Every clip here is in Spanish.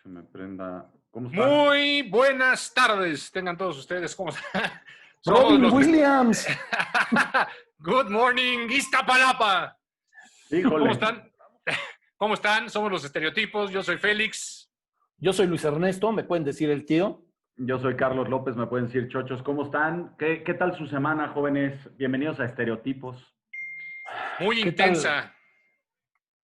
se me prenda. ¿Cómo están? Muy buenas tardes, tengan todos ustedes. ¿Cómo están? Robin Williams. Good morning, Iztapalapa. Híjole. ¿Cómo están? ¿Cómo están? Somos los estereotipos. Yo soy Félix. Yo soy Luis Ernesto, ¿me pueden decir el tío? Yo soy Carlos López, me pueden decir chochos. ¿Cómo están? ¿Qué tal su semana, jóvenes? Bienvenidos a Estereotipos. Muy ¿Qué intensa. tal?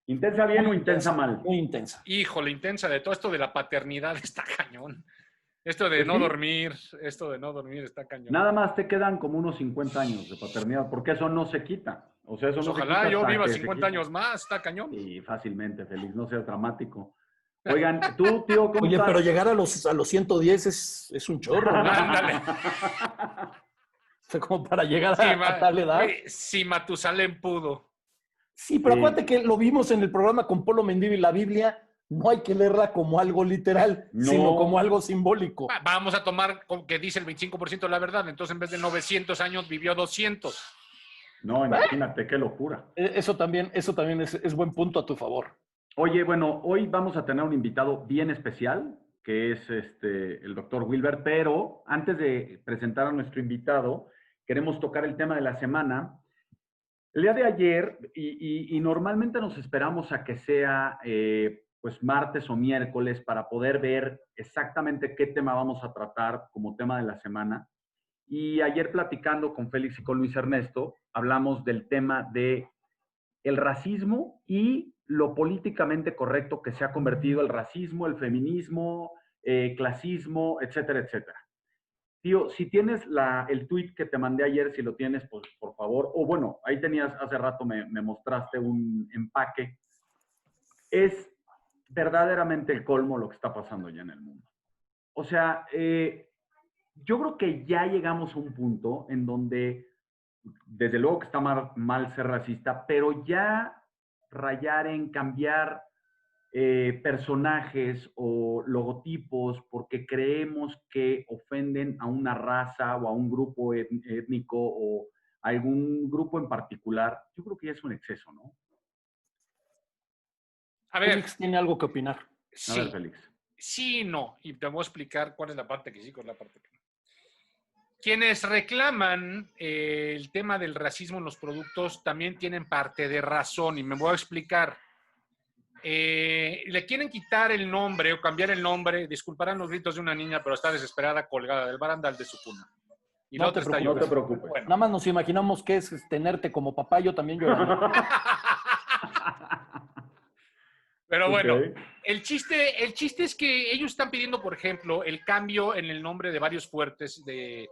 ¿Intensa bien o intensa mal? Muy intensa. Híjole, intensa de todo esto de la paternidad está cañón. Esto de Pues no sí. dormir, está cañón. Nada más te quedan como unos 50 años de paternidad, porque eso no se quita. O sea, eso Pues no se ojalá quita yo hasta viva que se 50 quita. años más, está cañón. Y fácilmente, Félix, no seas dramático. Oigan, tú, tío, ¿cómo Oye, estás? pero llegar a los 110 es un chorro, ¿no? Ándale. O sea, como para llegar Sí, a tal edad. si Matusalén pudo. Sí, pero Sí. acuérdate que lo vimos en el programa con Polo Mendivi, la Biblia no hay que leerla como algo literal, No. sino como algo simbólico. Vamos a tomar que dice el 25% de la verdad. Entonces, en vez de 900 años, vivió 200. No, imagínate, qué locura. Eso también es buen punto a tu favor. Oye, bueno, hoy vamos a tener un invitado bien especial, que es el doctor Wilber, pero antes de presentar a nuestro invitado, queremos tocar el tema de la semana. El día de ayer, y normalmente nos esperamos a que sea pues martes o miércoles para poder ver exactamente qué tema vamos a tratar como tema de la semana. Y ayer platicando con Félix y con Luis Ernesto, hablamos del tema de el racismo y lo políticamente correcto que se ha convertido el racismo, el feminismo, clasismo, etcétera, etcétera. Tío, si tienes el tweet que te mandé ayer, si lo tienes, pues por favor, o bueno, ahí tenías, hace rato me mostraste un empaque. Es verdaderamente el colmo lo que está pasando ya en el mundo. O sea, yo creo que ya llegamos a un punto en donde desde luego que está mal ser racista, pero ya rayar en cambiar personajes o logotipos porque creemos que ofenden a una raza o a un grupo étnico o a algún grupo en particular, yo creo que ya es un exceso, ¿no? A ver, Félix tiene algo que opinar. A sí, ver, Félix. sí y no. Y te voy a explicar cuál es la parte que sí, cuál es la parte que no. Quienes reclaman el tema del racismo en los productos también tienen parte de razón y me voy a explicar. Le quieren quitar el nombre o cambiar el nombre, disculparán los gritos de una niña, pero está desesperada colgada del barandal de su cuna. Y No la otra te está preocupes. No te llorando. preocupes. Bueno. Nada más nos imaginamos que es tenerte como papá, yo también llorando. Pero bueno, Ok. el chiste es que ellos están pidiendo, por ejemplo, el cambio en el nombre de varios fuertes de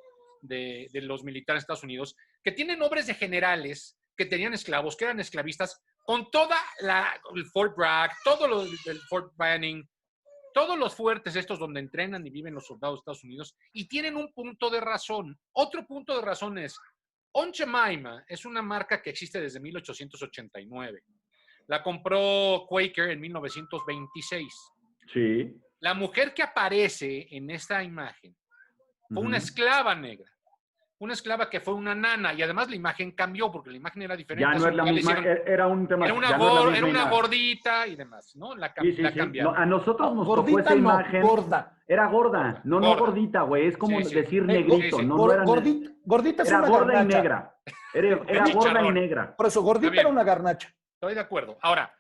los militares de Estados Unidos, que tienen nombres de generales que tenían esclavos, que eran esclavistas, con toda el Fort Bragg, todo lo del Fort Benning, todos los fuertes estos donde entrenan y viven los soldados de Estados Unidos, y tienen un punto de razón. Otro punto de razón es, Aunt Jemima es una marca que existe desde 1889. La compró Quaker en 1926. Sí. La mujer que aparece en esta imagen fue una esclava negra. Una esclava que fue una nana. Y además la imagen cambió porque la imagen era diferente. Ya no es la misma, era un tema. Era una, ya no es la misma era una imagen. gordita y demás, ¿no? La Sí, sí, sí. cambiaron. No, a nosotros nos tocó Gordita esa no, imagen. gorda. Era gorda. No, no Gorda. gordita, güey. Es como Sí, sí. decir negrito. sí, sí. No era Gordita es era una gorda garnacha. y negra. Era gorda y chicharrón. negra. Por eso, Está gordita bien. era una garnacha. Estoy de acuerdo. Ahora,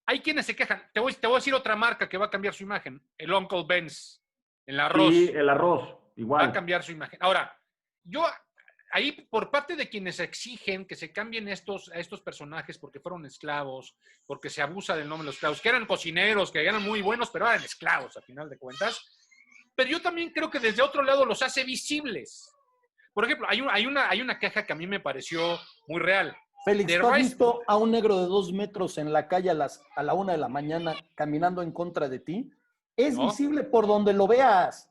hay quienes se quejan. Te voy a decir otra marca que va a cambiar su imagen. El Uncle Ben's. El arroz. Sí, el arroz. Va Igual. a cambiar su imagen. Ahora, yo ahí por parte de quienes exigen que se cambien a estos personajes porque fueron esclavos, porque se abusa del nombre de los esclavos, que eran cocineros, que eran muy buenos, pero eran esclavos a final de cuentas. Pero yo también creo que desde otro lado los hace visibles. Por ejemplo, hay una queja que a mí me pareció muy real. Félix, De ¿tú has Rice- visto a un negro de 2 metros en la calle a la 1 de la mañana caminando en contra de ti? Es ¿No? visible por donde lo veas.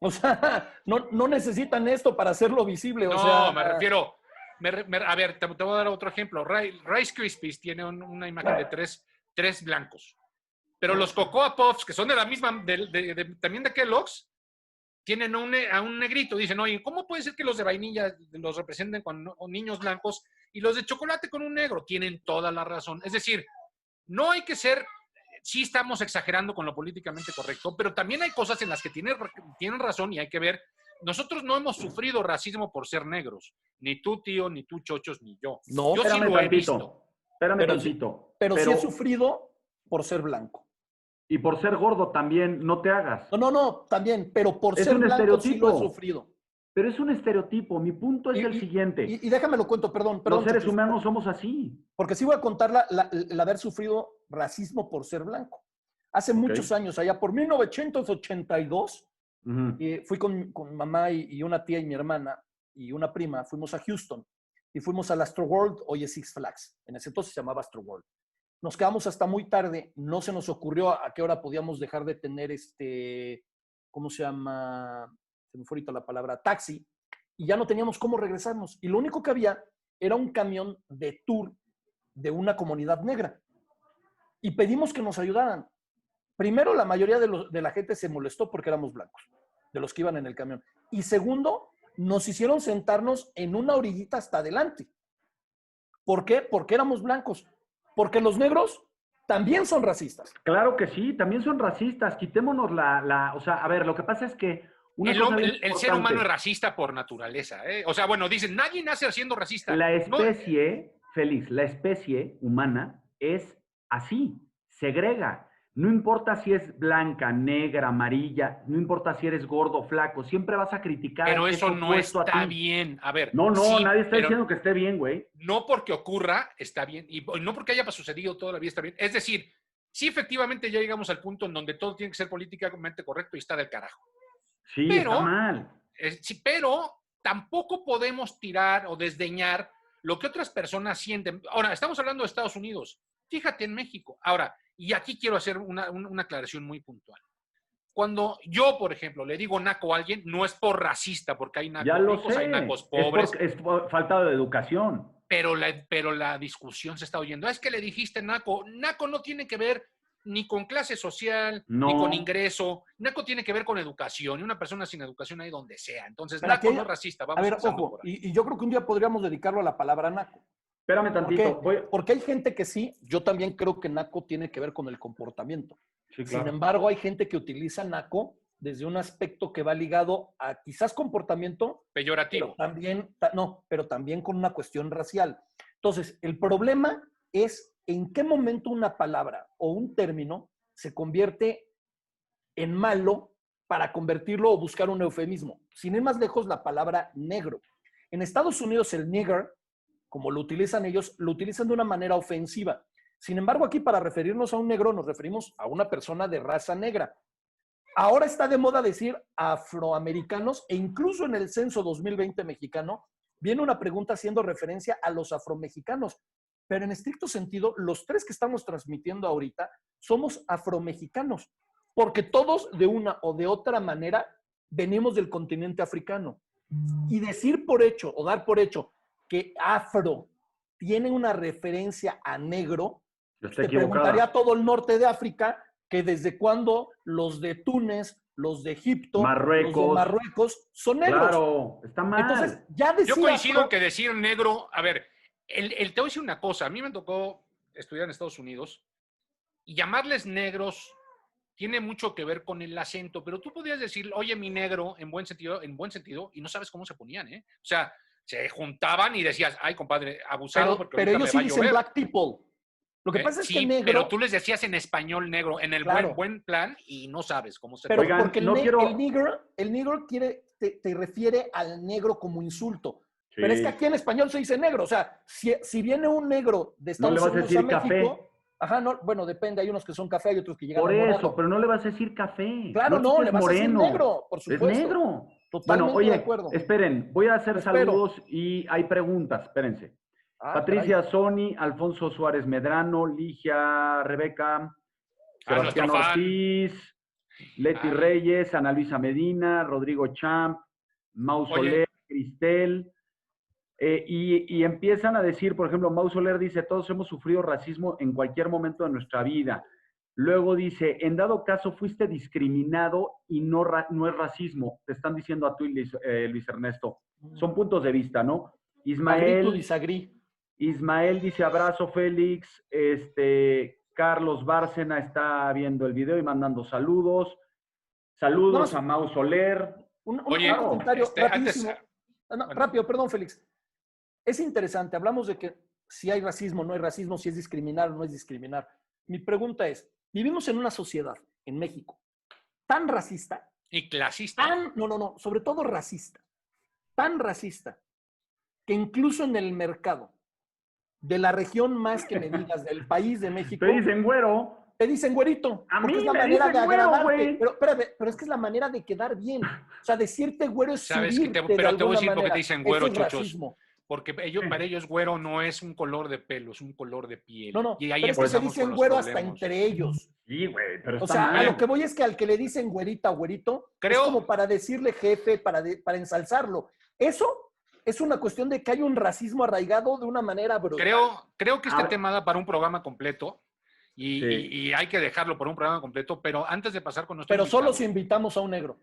O sea, no necesitan esto para hacerlo visible. O No, sea, me refiero. A ver, te voy a dar otro ejemplo. Rice Krispies tiene una imagen de tres blancos. Pero los Cocoa Puffs, que son de la misma, también de Kellogg's, tienen a un negrito. Dicen, oye, ¿cómo puede ser que los de vainilla los representen con niños blancos y los de chocolate con un negro? Tienen toda la razón. Es decir, no hay que ser sí estamos exagerando con lo políticamente correcto, pero también hay cosas en las que tienen razón y hay que ver. Nosotros no hemos sufrido racismo por ser negros. Ni tú, tío, ni tú, chochos, ni yo. No, Yo sí Espérame lo he visto. tantito. Espérame pero sí, tantito. sí he sufrido por ser blanco. Y por ser gordo también, no te hagas. No, también, pero por Es ser un blanco sí lo he estereotipo. sufrido. Pero es un estereotipo. Mi punto es el siguiente. Y déjame lo cuento, perdón, Los seres Chuchis, humanos somos así. porque sí voy a contar el haber sufrido racismo por ser blanco. Hace muchos años, allá por 1982, fui con mamá y una tía y mi hermana y una prima, fuimos a Houston y fuimos al Astroworld, hoy es Six Flags. En ese entonces se llamaba Astroworld. Nos quedamos hasta muy tarde, no se nos ocurrió a qué hora podíamos dejar de tener ¿cómo se llama? Se me fue ahorita la palabra, taxi, y ya no teníamos cómo regresarnos. Y lo único que había era un camión de tour de una comunidad negra. Y pedimos que nos ayudaran. Primero, la mayoría de la gente se molestó porque éramos blancos, de los que iban en el camión. Y segundo, nos hicieron sentarnos en una orillita hasta adelante. ¿Por qué? Porque éramos blancos. Porque los negros también son racistas. Claro que sí, también son racistas. Quitémonos o sea, a ver, lo que pasa es que el ser humano es racista por naturaleza, ¿eh? O sea, bueno, dicen, nadie nace siendo racista. La especie, Félix, la especie humana es así, segrega. No importa si es blanca, negra, amarilla, no importa si eres gordo, flaco, siempre vas a criticar. Pero eso no está bien. A ver. No, sí, nadie está diciendo que esté bien, güey. No porque ocurra, está bien. Y no porque haya sucedido toda la vida, está bien. Es decir, sí, efectivamente ya llegamos al punto en donde todo tiene que ser políticamente correcto y está del carajo. Sí, está mal. Sí, pero tampoco podemos tirar o desdeñar lo que otras personas sienten. Ahora, estamos hablando de Estados Unidos. Fíjate en México. Ahora, y aquí quiero hacer una aclaración muy puntual. Cuando yo, por ejemplo, le digo naco a alguien, no es por racista, porque hay nacos ricos, hay nacos pobres. Es por falta de educación. Pero la discusión se está oyendo. Es que le dijiste naco. Naco no tiene que ver ni con clase social, ni con ingreso. Naco tiene que ver con educación. Y una persona sin educación hay donde sea. Entonces, naco no es racista. Vamos a ver, ojo, y yo creo que un día podríamos dedicarlo a la palabra naco. Espérame tantito. Porque hay gente que sí, yo también creo que naco tiene que ver con el comportamiento. Sí, claro. Sin embargo, hay gente que utiliza naco desde un aspecto que va ligado a quizás comportamiento peyorativo. Pero también con una cuestión racial. Entonces, el problema es en qué momento una palabra o un término se convierte en malo para convertirlo o buscar un eufemismo. Sin ir más lejos, la palabra negro. En Estados Unidos, el nigger, como lo utilizan ellos, lo utilizan de una manera ofensiva. Sin embargo, aquí para referirnos a un negro nos referimos a una persona de raza negra. Ahora está de moda decir afroamericanos e incluso en el censo 2020 mexicano viene una pregunta haciendo referencia a los afromexicanos. Pero en estricto sentido, los tres que estamos transmitiendo ahorita somos afromexicanos, porque todos de una o de otra manera venimos del continente africano. Y decir por hecho o dar por hecho que afro tiene una referencia a negro, te preguntaría a todo el norte de África que desde cuándo los de Túnez, los de Egipto, los de Marruecos son negros. Claro, está mal. Entonces, ya decía, yo coincido en que decir negro, a ver, te voy a decir una cosa, a mí me tocó estudiar en Estados Unidos y llamarles negros tiene mucho que ver con el acento, pero tú podrías decir, oye, mi negro, en buen sentido, y no sabes cómo se ponían, ¿eh? O sea, se juntaban y decías, ay, compadre, abusado. Pero ellos sí dicen black people. Lo que pasa es que negro... pero tú les decías en español negro, en el buen plan, y no sabes cómo se... Pero porque el negro te refiere al negro como insulto. Sí. Pero es que aquí en español se dice negro. O sea, si viene un negro de Estados Unidos a México... Café. Ajá, no, bueno, depende. Hay unos que son café, hay otros que llegan a morado. Por eso, pero no le vas a decir café. Claro, no, le vas a decir negro, por supuesto. Es negro. Totalmente bueno, oye, de acuerdo. Esperen, voy a hacer saludos y hay preguntas, espérense. Patricia Sony, Alfonso Suárez Medrano, Ligia Rebeca, Sebastián Ortiz, Leti Reyes, Ana Luisa Medina, Rodrigo Champ, Mau Soler, Cristel, y empiezan a decir, por ejemplo, Mau Soler dice, todos hemos sufrido racismo en cualquier momento de nuestra vida. Luego dice, en dado caso fuiste discriminado y no es racismo, te están diciendo a tú, Luis Ernesto. Son puntos de vista, ¿no? Ismael dice, abrazo, Félix. Carlos Bárcena está viendo el video y mandando saludos. Saludos No, a Mau Soler. Oye, un comentario antes, rapidísimo. No, bueno. rápido, perdón, Félix. Es interesante, hablamos de que si hay racismo, no hay racismo, si es discriminar o no es discriminar. Mi pregunta es, vivimos en una sociedad, en México, tan racista, y clasista. no, sobre todo racista, tan racista, que incluso en el mercado de la región más que me digas, del país de México, Te dicen güero. te dicen güerito, A porque mí es la me manera dicen de güero, agradarte. güey. Pero espérame, pero es que es la manera de quedar bien. O sea, decirte güero es ¿Sabes qué? subirte de Pero te voy a alguna decir por qué manera. te dicen güero, Eso es chuchos. racismo. Porque para ellos güero no es un color de pelo, es un color de piel. No, Y ahí pero es que se empezamos dicen con los güero hasta problemas. entre ellos. Sí, güey, pero O está sea, a mal. lo que voy es que al que le dicen güerita o güerito, es como para decirle jefe, para ensalzarlo. Eso es una cuestión de que hay un racismo arraigado de una manera brutal. Creo que este tema da para un programa completo y hay que dejarlo por un programa completo, pero antes de pasar con nuestro Pero invitado, solo si invitamos a un negro.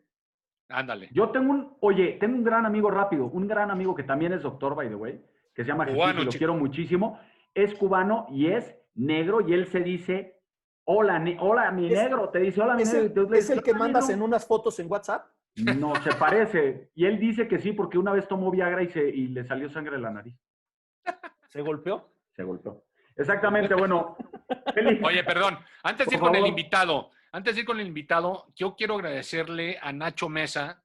Ándale. Yo tengo un gran amigo rápido, un gran amigo que también es doctor, by the way, que se llama Cubano, Jesús y lo chico. quiero muchísimo. Es cubano y es negro y él se dice, hola, mi negro, te dice, hola, mi negro. ¿Es el que mandas en unas fotos en WhatsApp? No, se parece. Y él dice que sí, porque una vez tomó Viagra y le salió sangre de la nariz. ¿Se golpeó? Se golpeó. Exactamente, bueno. Félix. Oye, perdón, antes de ir Por con el favor. invitado, yo quiero agradecerle a Nacho Mesa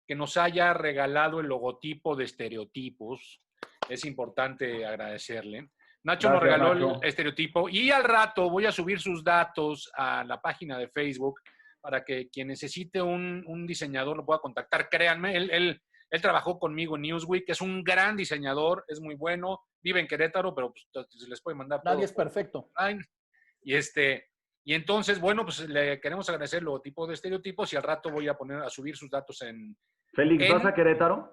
que nos haya regalado el logotipo de Estereotipos. Es importante agradecerle. Nacho nos regaló Nacho. el estereotipo y al rato voy a subir sus datos a la página de Facebook para que quien necesite un diseñador lo pueda contactar. Créanme, él trabajó conmigo en Newsweek, es un gran diseñador, es muy bueno, vive en Querétaro, pero pues, se les puede mandar todo. Nadie es perfecto. Y entonces, bueno, pues le queremos agradecer el logotipo de Estereotipos y al rato voy a subir sus datos Félix, ¿vas a Querétaro?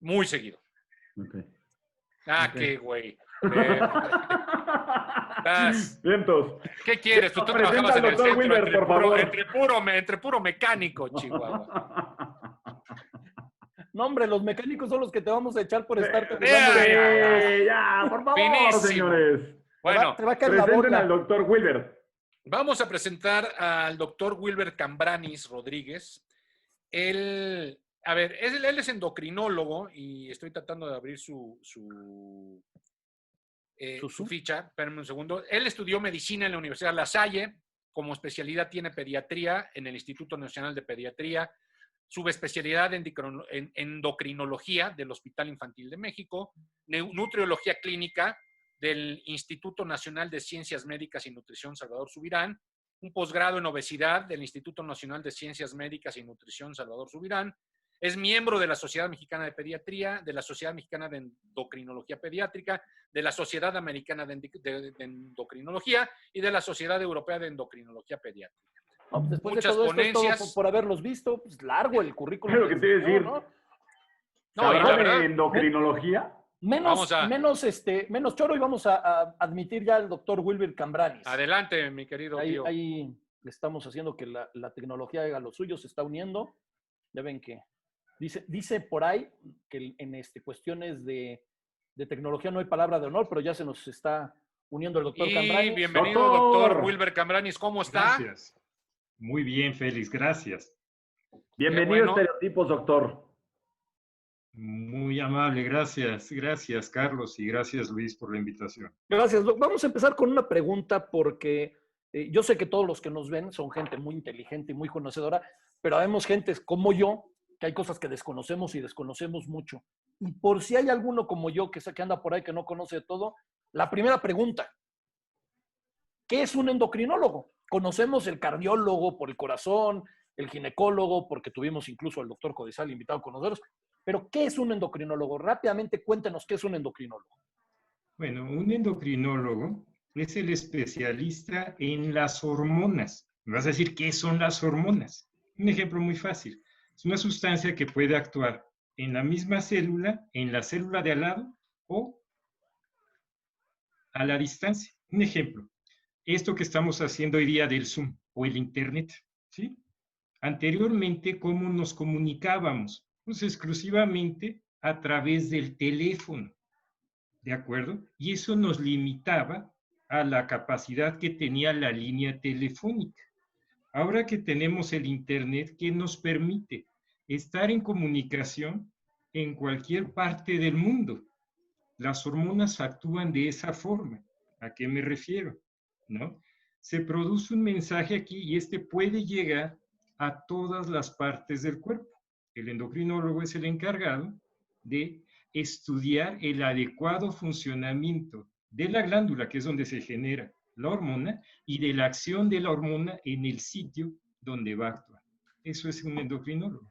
Muy seguido. Okay. Qué güey. Vientos. ¿Qué quieres? Tú trabajabas en el Dr. centro Wilber, por favor. entre puro mecánico, Chihuahua. No, hombre, los mecánicos son los que te vamos a echar por estarte ya, por favor, Finísimo. Señores. Bueno, te va a caer la presenten boca. al doctor Wilber. Vamos a presentar al doctor Wilber Cambranis Rodríguez. Él es endocrinólogo y estoy tratando de abrir su ficha. Espérenme un segundo. Él estudió medicina en la Universidad La Salle. Como especialidad tiene pediatría en el Instituto Nacional de Pediatría. Subespecialidad en endocrinología del Hospital Infantil de México. Nutriología clínica del Instituto Nacional de Ciencias Médicas y Nutrición Salvador Subirán. Un posgrado en obesidad del Instituto Nacional de Ciencias Médicas y Nutrición Salvador Subirán. Es miembro de la Sociedad Mexicana de Pediatría, de la Sociedad Mexicana de Endocrinología Pediátrica, de la Sociedad Americana de Endocrinología y de la Sociedad Europea de Endocrinología Pediátrica. No, pues después muchas de todo ponencias. Esto es todo por haberlos visto, pues largo el currículum. Es lo que te iba a decir. No, y la verdad, de endocrinología? Menos choro y vamos a admitir ya al doctor Wilber Cambranis. Adelante, mi querido tío. Ahí estamos haciendo que la tecnología haga lo suyo, se está uniendo. Ya ven que dice por ahí que en cuestiones de tecnología no hay palabra de honor, pero ya se nos está uniendo el doctor Cambranis. Bienvenido, doctor Wilber Cambranis. ¿Cómo está? Gracias. Muy bien, Félix, gracias. Bienvenido a Estereotipos, doctor. Muy amable, gracias. Gracias, Carlos, y gracias, Luis, por la invitación. Gracias. Vamos a empezar con una pregunta porque yo sé que todos los que nos ven son gente muy inteligente y muy conocedora, pero habemos gentes como yo, que hay cosas que desconocemos y desconocemos mucho. Y por si hay alguno como yo que anda por ahí que no conoce todo, la primera pregunta, ¿qué es un endocrinólogo? Conocemos el cardiólogo por el corazón, el ginecólogo, porque tuvimos incluso al doctor Codesal invitado con nosotros, pero ¿qué es un endocrinólogo? Rápidamente cuéntenos qué es un endocrinólogo. Bueno, un endocrinólogo es el especialista en las hormonas. Me vas a decir, ¿qué son las hormonas? Un ejemplo muy fácil. Es una sustancia que puede actuar en la misma célula, en la célula de al lado o a la distancia. Un ejemplo, esto que estamos haciendo hoy día del Zoom o el Internet, ¿sí? Anteriormente, ¿cómo nos comunicábamos? Pues exclusivamente a través del teléfono, ¿de acuerdo? Y eso nos limitaba a la capacidad que tenía la línea telefónica. Ahora que tenemos el Internet, que nos permite estar en comunicación en cualquier parte del mundo. Las hormonas actúan de esa forma. ¿A qué me refiero? ¿No? Se produce un mensaje aquí y este puede llegar a todas las partes del cuerpo. El endocrinólogo es el encargado de estudiar el adecuado funcionamiento de la glándula, que es donde se genera la hormona, y de la acción de la hormona en el sitio donde va a actuar. Eso es un endocrinólogo.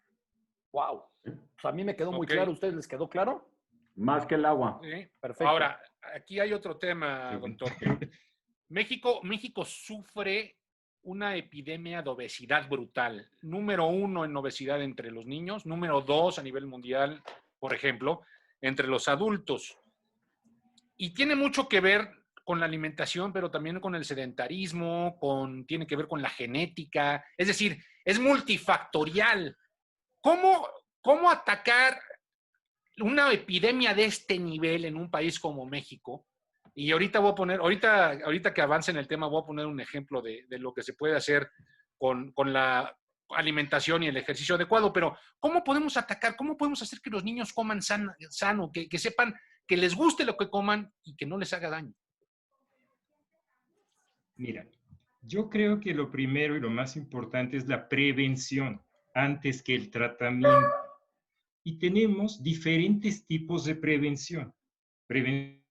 Wow. Pues a mí me quedó muy Ok. claro. ¿A ustedes les quedó claro? Más que el agua. Sí. Perfecto. Ahora, aquí hay otro tema, doctor. México sufre una epidemia de obesidad brutal. Número 1 en obesidad entre los niños, número 2 a nivel mundial, por ejemplo, entre los adultos. Y tiene mucho que ver con la alimentación, pero también con el sedentarismo, tiene que ver con la genética. Es decir, es multifactorial. ¿Cómo atacar una epidemia de este nivel en un país como México? Y ahorita ahorita que avance en el tema, voy a poner un ejemplo de lo que se puede hacer con la alimentación y el ejercicio adecuado, pero ¿cómo podemos atacar? ¿Cómo podemos hacer que los niños coman sano, que sepan que les guste lo que coman y que no les haga daño? Mira, yo creo que lo primero y lo más importante es la prevención antes que el tratamiento. Y tenemos diferentes tipos de prevención. Prevención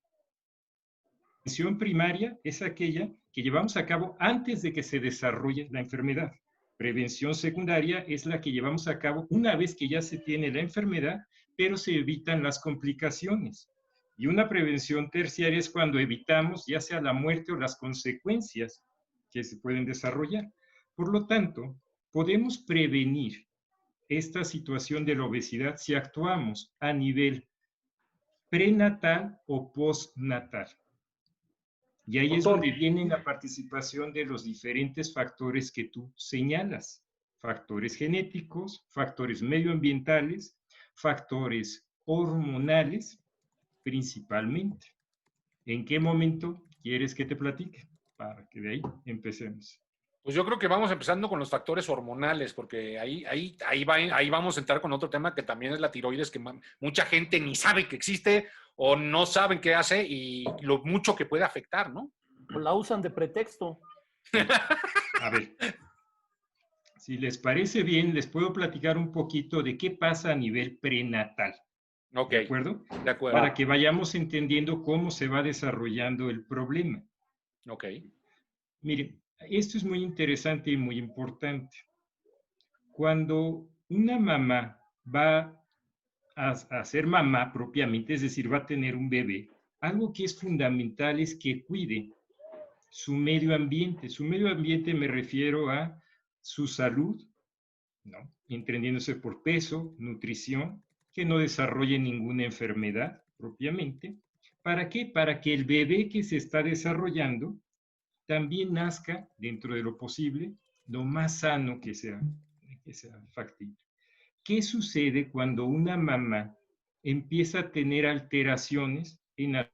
primaria es aquella que llevamos a cabo antes de que se desarrolle la enfermedad. Prevención secundaria es la que llevamos a cabo una vez que ya se tiene la enfermedad, pero se evitan las complicaciones. Y una prevención terciaria es cuando evitamos ya sea la muerte o las consecuencias que se pueden desarrollar. Por lo tanto, podemos prevenir esta situación de la obesidad si actuamos a nivel prenatal o postnatal. Y ahí es donde viene la participación de los diferentes factores que tú señalas. Factores genéticos, factores medioambientales, factores hormonales, principalmente. ¿En qué momento quieres que te platique? Para que de ahí empecemos. Pues yo creo que vamos empezando con los factores hormonales, porque ahí vamos a entrar con otro tema que también es la tiroides, que mucha gente ni sabe que existe o no saben qué hace y lo mucho que puede afectar, ¿no? O la usan de pretexto. A ver, si les parece bien, les puedo platicar un poquito de qué pasa a nivel prenatal. Ok. ¿De acuerdo? De acuerdo. Para que vayamos entendiendo cómo se va desarrollando el problema. Ok. Miren, esto es muy interesante y muy importante. Cuando una mamá va a ser mamá propiamente, es decir, va a tener un bebé, algo que es fundamental es que cuide su medio ambiente. Su medio ambiente me refiero a su salud, ¿no? Entendiéndose por peso, nutrición, que no desarrolle ninguna enfermedad propiamente. ¿Para qué? Para que el bebé que se está desarrollando también nazca, dentro de lo posible, lo más sano que sea factible. ¿Qué sucede cuando una mamá empieza a tener alteraciones en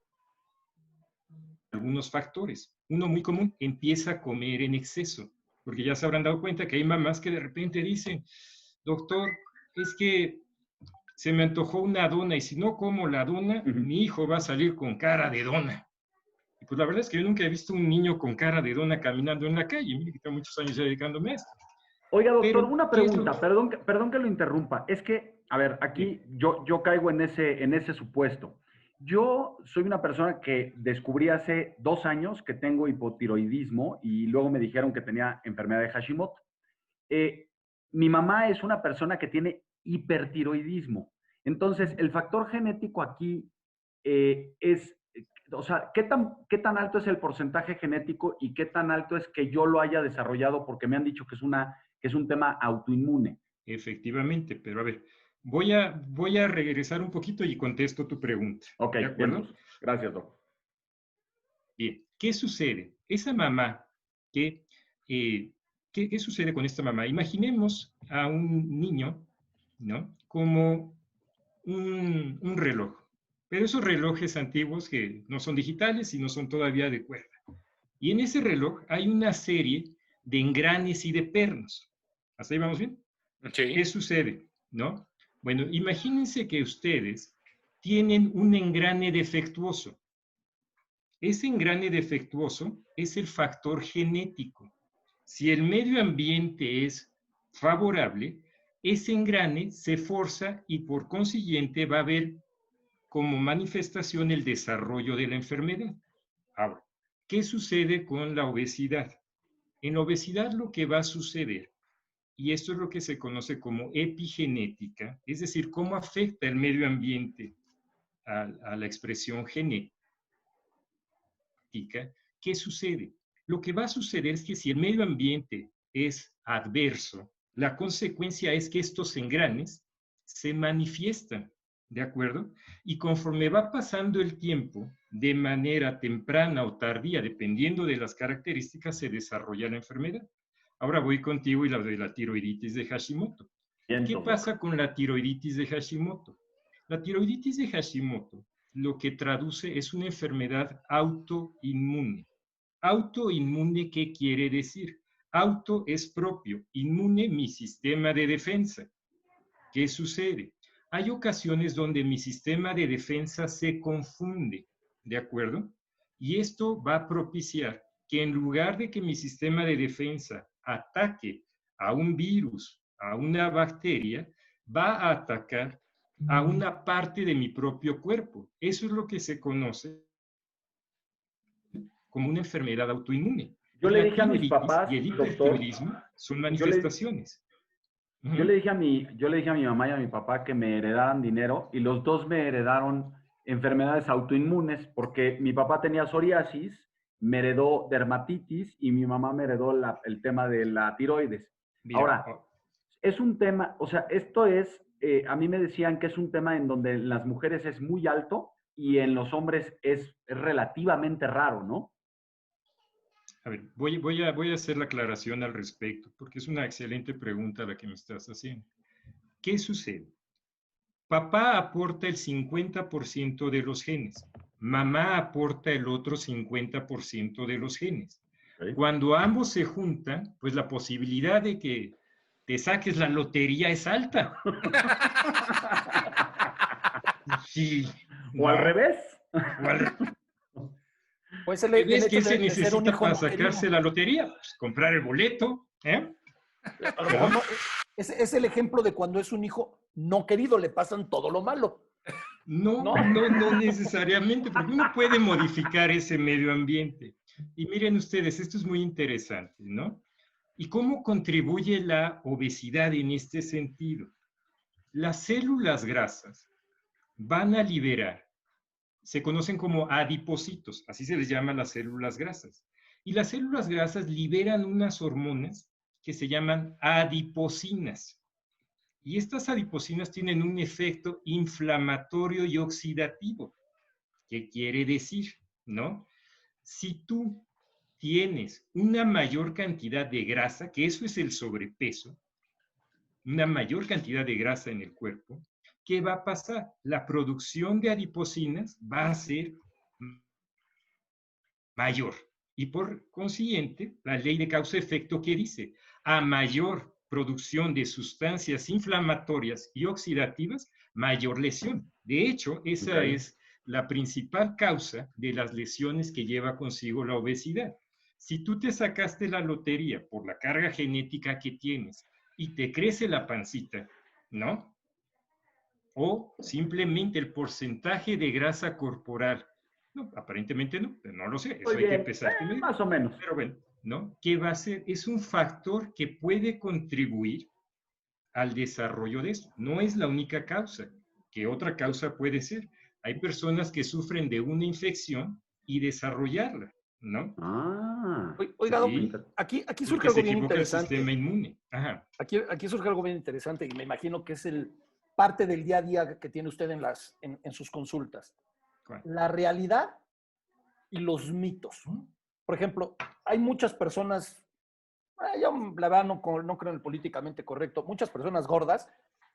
algunos factores? Uno muy común, empieza a comer en exceso, porque ya se habrán dado cuenta que hay mamás que de repente dicen, doctor, es que se me antojó una dona y si no como la dona, mi hijo va a salir con cara de dona. Y pues la verdad es que yo nunca he visto un niño con cara de dona caminando en la calle. Mire que tengo muchos años dedicándome a esto. Oiga, doctor, Pero, una pregunta, perdón que lo interrumpa. Es que, a ver, aquí yo caigo en ese supuesto. Yo soy una persona que descubrí hace 2 años que tengo hipotiroidismo y luego me dijeron que tenía enfermedad de Hashimoto. Mi mamá es una persona que tiene hipertiroidismo. Entonces, el factor genético aquí o sea, ¿qué tan alto es el porcentaje genético y qué tan alto es que yo lo haya desarrollado? Porque me han dicho que es un tema autoinmune. Efectivamente, pero a ver, voy a regresar un poquito y contesto tu pregunta. Ok, ¿de acuerdo? bien, gracias, doctor. Bien, ¿qué sucede? Esa mamá, ¿qué sucede con esta mamá? Imaginemos a un niño, ¿no? Como un reloj, pero esos relojes antiguos que no son digitales y no son todavía de cuerda. Y en ese reloj hay una serie de engranes y de pernos. ¿Hasta ahí vamos bien? Sí. ¿Qué sucede? ¿No? Bueno, imagínense que ustedes tienen un engrane defectuoso. Ese engrane defectuoso es el factor genético. Si el medio ambiente es favorable, ese engrane se forza y por consiguiente va a haber como manifestación el desarrollo de la enfermedad. Ahora, ¿qué sucede con la obesidad? En la obesidad lo que va a suceder, y esto es lo que se conoce como epigenética, es decir, cómo afecta el medio ambiente a la expresión genética. ¿Qué sucede? Lo que va a suceder es que si el medio ambiente es adverso, la consecuencia es que estos engranes se manifiestan, ¿de acuerdo? Y conforme va pasando el tiempo, de manera temprana o tardía, dependiendo de las características, se desarrolla la enfermedad. Ahora voy contigo y la de la tiroiditis de Hashimoto. ¿Qué pasa con la tiroiditis de Hashimoto? La tiroiditis de Hashimoto lo que traduce es una enfermedad autoinmune. Autoinmune, ¿qué quiere decir? Auto es propio, inmune mi sistema de defensa. ¿Qué sucede? Hay ocasiones donde mi sistema de defensa se confunde, ¿de acuerdo? Y esto va a propiciar que en lugar de que mi sistema de defensa ataque a un virus, a una bacteria, va a atacar a una parte de mi propio cuerpo. Eso es lo que se conoce como una enfermedad autoinmune. Yo Y le la dije a mis tiroiditis papás, y el doctor, hipertiroidismo son manifestaciones. yo le dije a mi mamá y a mi papá que me heredaran dinero y los dos me heredaron enfermedades autoinmunes porque mi papá tenía psoriasis, me heredó dermatitis y mi mamá me heredó el tema de la tiroides. Mira, Ahora, es un tema, o sea, esto es, a mí me decían que es un tema en donde en las mujeres es muy alto y en los hombres es relativamente raro, ¿no? a ver, voy a hacer la aclaración al respecto, porque es una excelente pregunta la que me estás haciendo. ¿Qué sucede? Papá aporta el 50% de los genes, mamá aporta el otro 50% de los genes. Okay. Cuando ambos se juntan, pues la posibilidad de que te saques la lotería es alta. Sí. ¿O al revés? O al Pues revés, ¿qué se de ser un necesita hijo para no sacarse querido. la lotería? Pues comprar el boleto, ¿eh? A lo mejor es el ejemplo de cuando es un hijo no querido, le pasan todo lo malo. No necesariamente, porque uno puede modificar ese medio ambiente. Y miren ustedes, esto es muy interesante, ¿no? ¿Y cómo contribuye la obesidad en este sentido? Las células grasas van a liberar, se conocen como adipocitos, así se les llama las células grasas. Y las células grasas liberan unas hormonas que se llaman adipocinas. Y estas adipocinas tienen un efecto inflamatorio y oxidativo. ¿Qué quiere decir? ¿No? Si tú tienes una mayor cantidad de grasa, que eso es el sobrepeso, una mayor cantidad de grasa en el cuerpo, ¿qué va a pasar? La producción de adipocinas va a ser mayor. Y por consiguiente, la ley de causa-efecto, ¿qué dice? A mayor producción de sustancias inflamatorias y oxidativas, mayor lesión. De hecho, esa es la principal causa de las lesiones que lleva consigo la obesidad. Si tú te sacaste la lotería por la carga genética que tienes y te crece la pancita, ¿no? O simplemente el porcentaje de grasa corporal. No, aparentemente no, pero no lo sé. Eso hay que empezar. Más o menos. Pero bueno, ¿no? ¿Qué va a ser? Es un factor que puede contribuir al desarrollo de esto. No es la única causa. ¿Qué otra causa puede ser? Hay personas que sufren de una infección y desarrollarla, ¿no? Ah. Oiga, Sí. aquí surge Porque algo se bien equivoca el interesante. sistema inmune. Ajá. Aquí surge algo bien interesante y me imagino que es parte del día a día que tiene usted en sus consultas. ¿Cuál? La realidad y los mitos. Por ejemplo, hay muchas personas, yo la verdad no creo en el políticamente correcto, muchas personas gordas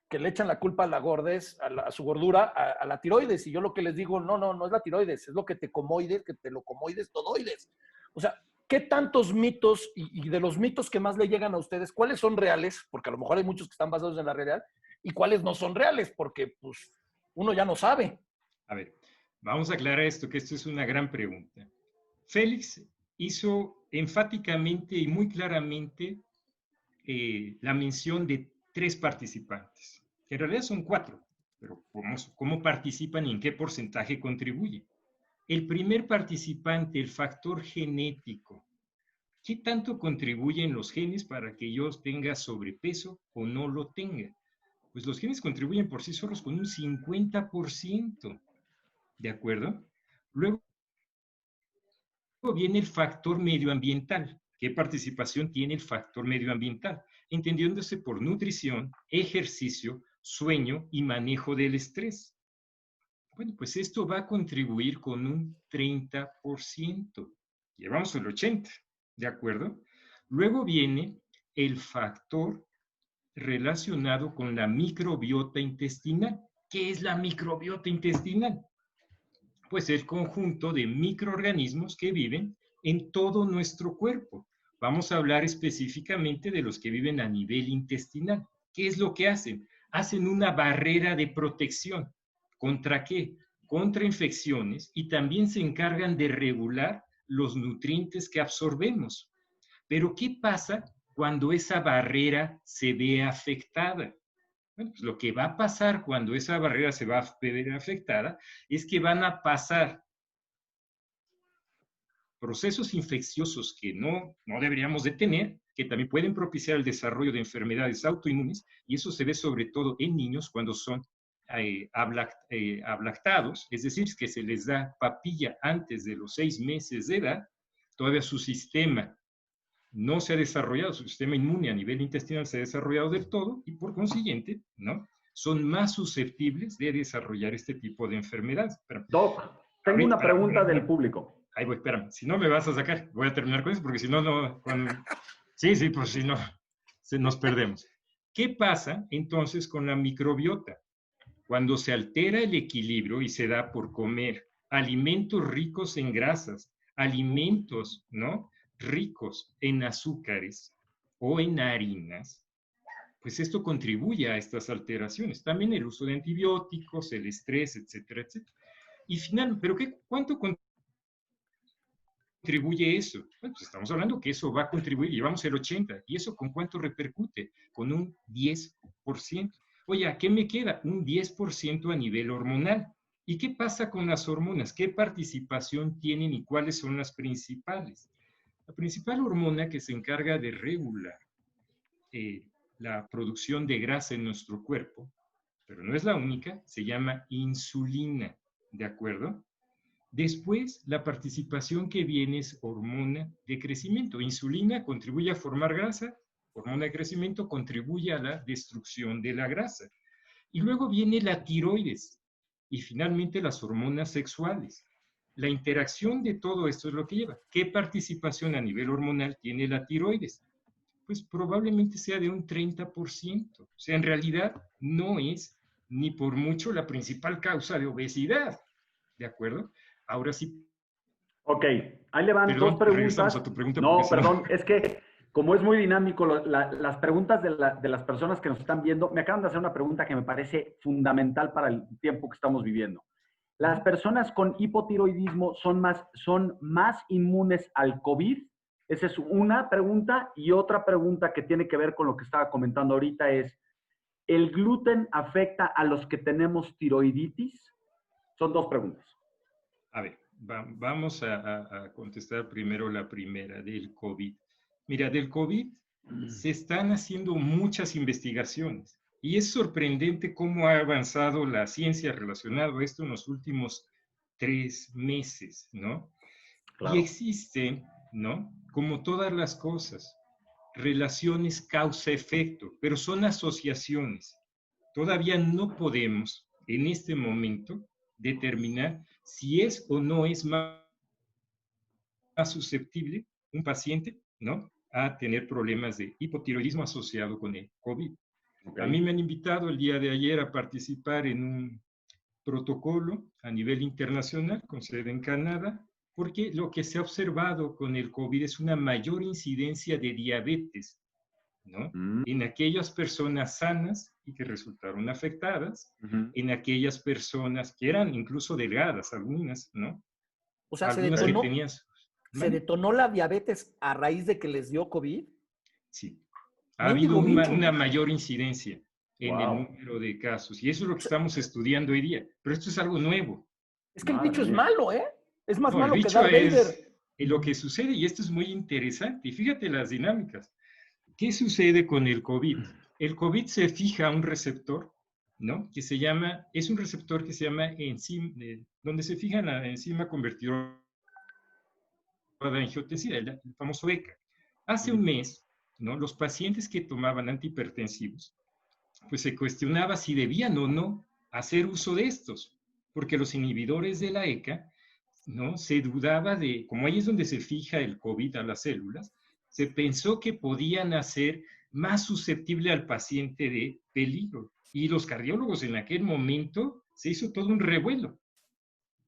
que le echan la culpa a la gordez, a su gordura, a la tiroides. Y yo lo que les digo, no es la tiroides, es lo que te comoides, que te lo comoides todoides. O sea, ¿qué tantos mitos y de los mitos que más le llegan a ustedes, cuáles son reales? Porque a lo mejor hay muchos que están basados en la realidad y cuáles no son reales, porque pues uno ya no sabe. A ver, vamos a aclarar esto, que esto es una gran pregunta. Félix hizo enfáticamente y muy claramente la mención de 3 participantes, que en realidad son 4, pero ¿cómo participan y en qué porcentaje contribuyen? El primer participante, el factor genético. ¿Qué tanto contribuyen los genes para que yo tenga sobrepeso o no lo tenga? Pues los genes contribuyen por sí solos con un 50%, ¿de acuerdo? Luego viene el factor medioambiental. ¿Qué participación tiene el factor medioambiental? Entendiéndose por nutrición, ejercicio, sueño y manejo del estrés. Bueno, pues esto va a contribuir con un 30%. Llevamos el 80%, ¿de acuerdo? Luego viene el factor relacionado con la microbiota intestinal. ¿Qué es la microbiota intestinal? Pues el conjunto de microorganismos que viven en todo nuestro cuerpo. Vamos a hablar específicamente de los que viven a nivel intestinal. ¿Qué es lo que hacen? Hacen una barrera de protección. ¿Contra qué? Contra infecciones, y también se encargan de regular los nutrientes que absorbemos. Pero ¿qué pasa cuando esa barrera se ve afectada? Bueno, pues lo que va a pasar cuando esa barrera se va a ver afectada es que van a pasar procesos infecciosos que no deberíamos de tener, que también pueden propiciar el desarrollo de enfermedades autoinmunes, y eso se ve sobre todo en niños cuando son ablactados, es decir, que se les da papilla antes de los 6 meses de edad. Todavía su sistema no se ha desarrollado, su sistema inmune a nivel intestinal se ha desarrollado del todo, y por consiguiente, ¿no?, son más susceptibles de desarrollar este tipo de enfermedades. Pero, Doc, tengo una pregunta del público. Ahí voy, espérame. Si no me vas a sacar, voy a terminar con eso, porque si no, no... Sí, pues si no, nos perdemos. ¿Qué pasa entonces con la microbiota? Cuando se altera el equilibrio y se da por comer alimentos ricos en grasas, alimentos, ¿no?, ricos en azúcares o en harinas, pues esto contribuye a estas alteraciones. También el uso de antibióticos, el estrés, etcétera, etcétera. Y finalmente, ¿pero cuánto contribuye eso? Bueno, pues estamos hablando que eso va a contribuir, llevamos el 80%, ¿y eso con cuánto repercute? Con un 10%. Oye, ¿a qué me queda? Un 10% a nivel hormonal. ¿Y qué pasa con las hormonas? ¿Qué participación tienen y cuáles son las principales? La principal hormona que se encarga de regular la producción de grasa en nuestro cuerpo, pero no es la única, se llama insulina, ¿de acuerdo? Después, la participación que viene es hormona de crecimiento. Insulina contribuye a formar grasa, hormona de crecimiento contribuye a la destrucción de la grasa. Y luego viene la tiroides y finalmente las hormonas sexuales. La interacción de todo esto es lo que lleva. ¿Qué participación a nivel hormonal tiene la tiroides? Pues probablemente sea de un 30%. O sea, en realidad no es ni por mucho la principal causa de obesidad. ¿De acuerdo? Ahora sí. Ok, ahí le van Perdón, dos preguntas. regresamos a tu pregunta. No, perdón, es que como es muy dinámico, las preguntas de las personas que nos están viendo, me acaban de hacer una pregunta que me parece fundamental para el tiempo que estamos viviendo. ¿Las personas con hipotiroidismo son más inmunes al COVID? Esa es una pregunta. Y otra pregunta que tiene que ver con lo que estaba comentando ahorita es, ¿el gluten afecta a los que tenemos tiroiditis? Son dos preguntas. A ver, vamos a contestar primero la primera, del COVID. Mira, del COVID se están haciendo muchas investigaciones y es sorprendente cómo ha avanzado la ciencia relacionada a esto en los últimos 3 meses, ¿no? Claro. Y existen, ¿no?, como todas las cosas, relaciones causa-efecto, pero son asociaciones. Todavía no podemos, en este momento, determinar si es o no es más susceptible un paciente, ¿no?, a tener problemas de hipotiroidismo asociado con el COVID. Okay. A mí me han invitado el día de ayer a participar en un protocolo a nivel internacional con sede en Canadá, porque lo que se ha observado con el COVID es una mayor incidencia de diabetes, ¿no? En aquellas personas sanas y que resultaron afectadas, en aquellas personas que eran incluso delgadas, algunas, ¿no? O sea, Algunas que tenían... ¿se detonó la diabetes a raíz de que les dio COVID? Sí. Ha habido Bicho, una ¿no? mayor incidencia en el número de casos. Y eso es lo que estamos estudiando hoy día. Pero esto es algo nuevo. Es que el Madre bicho es mía. malo, ¿eh? Es más No, el malo que bicho Darth Vader. es lo que sucede, y esto es muy interesante. Y fíjate las dinámicas. ¿Qué sucede con el COVID? El COVID se fija a un receptor, ¿no? Que se llama, es un receptor que se llama enzima, donde se fija la enzima convertidora de angiotensina, el famoso ECA. Hace un mes, ¿no? Los pacientes que tomaban antihipertensivos, pues se cuestionaba si debían o no hacer uso de estos, porque los inhibidores de la ECA, ¿no? Se dudaba de, como ahí es donde se fija el COVID a las células, se pensó que podían hacer más susceptible al paciente de peligro. Y los cardiólogos en aquel momento se hizo todo un revuelo.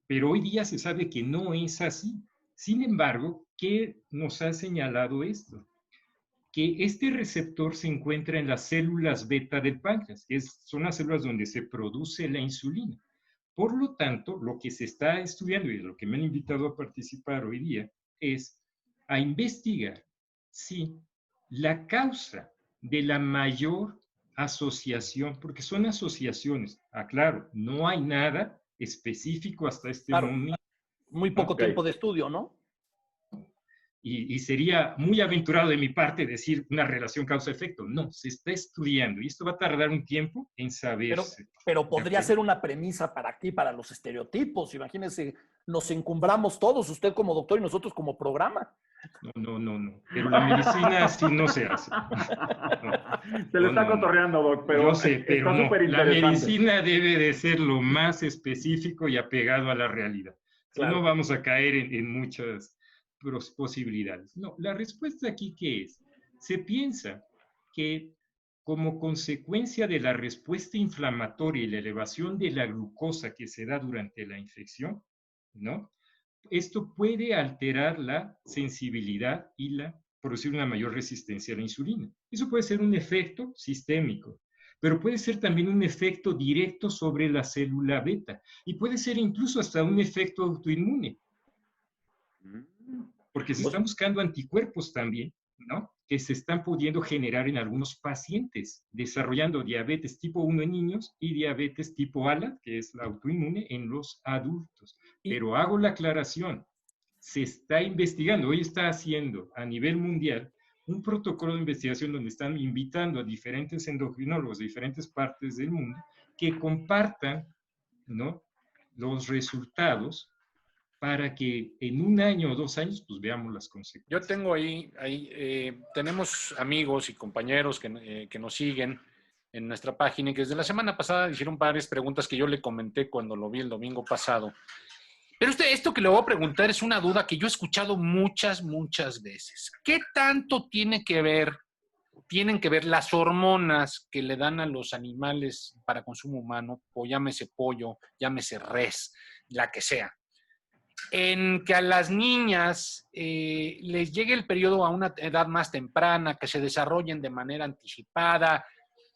Pero hoy día se sabe que no es así. Sin embargo, ¿qué nos ha señalado esto? Que este receptor se encuentra en las células beta del páncreas, que son las células donde se produce la insulina. Por lo tanto, lo que se está estudiando y lo que me han invitado a participar hoy día es a investigar si la causa de la mayor asociación, porque son asociaciones, aclaro, no hay nada específico hasta este momento. Muy poco tiempo de estudio, ¿no? Y sería muy aventurado de mi parte decir una relación causa-efecto. No, se está estudiando y esto va a tardar un tiempo en saberse. Pero podría ser una premisa para aquí, para los estereotipos. Imagínense, nos encumbramos todos, usted como doctor y nosotros como programa. No. Pero la medicina así no se hace. Se le está cotorreando, doc, pero yo sé, pero está súper la interesante. medicina debe de ser lo más específico y apegado a la realidad. Claro. Si no, vamos a caer en muchas posibilidades. No, la respuesta aquí, ¿qué es? Se piensa que como consecuencia de la respuesta inflamatoria y la elevación de la glucosa que se da durante la infección, ¿no? Esto puede alterar la sensibilidad y producir una mayor resistencia a la insulina. Eso puede ser un efecto sistémico, pero puede ser también un efecto directo sobre la célula beta y puede ser incluso hasta un efecto autoinmune. Porque se están buscando anticuerpos también, ¿no? Que se están pudiendo generar en algunos pacientes, desarrollando diabetes tipo 1 en niños y diabetes tipo ALA, que es la autoinmune, en los adultos. Pero hago la aclaración, se está investigando, hoy está haciendo a nivel mundial un protocolo de investigación donde están invitando a diferentes endocrinólogos de diferentes partes del mundo que compartan, ¿no? Los resultados para que en 1 año o 2 años pues veamos las consecuencias. Yo tengo tenemos amigos y compañeros que nos siguen en nuestra página y que desde la semana pasada hicieron varias preguntas que yo le comenté cuando lo vi el domingo pasado. Pero esto que le voy a preguntar es una duda que yo he escuchado muchas veces. ¿Qué tanto tienen que ver las hormonas que le dan a los animales para consumo humano, o llámese pollo, llámese res, la que sea, en que a las niñas les llegue el periodo a una edad más temprana, que se desarrollen de manera anticipada?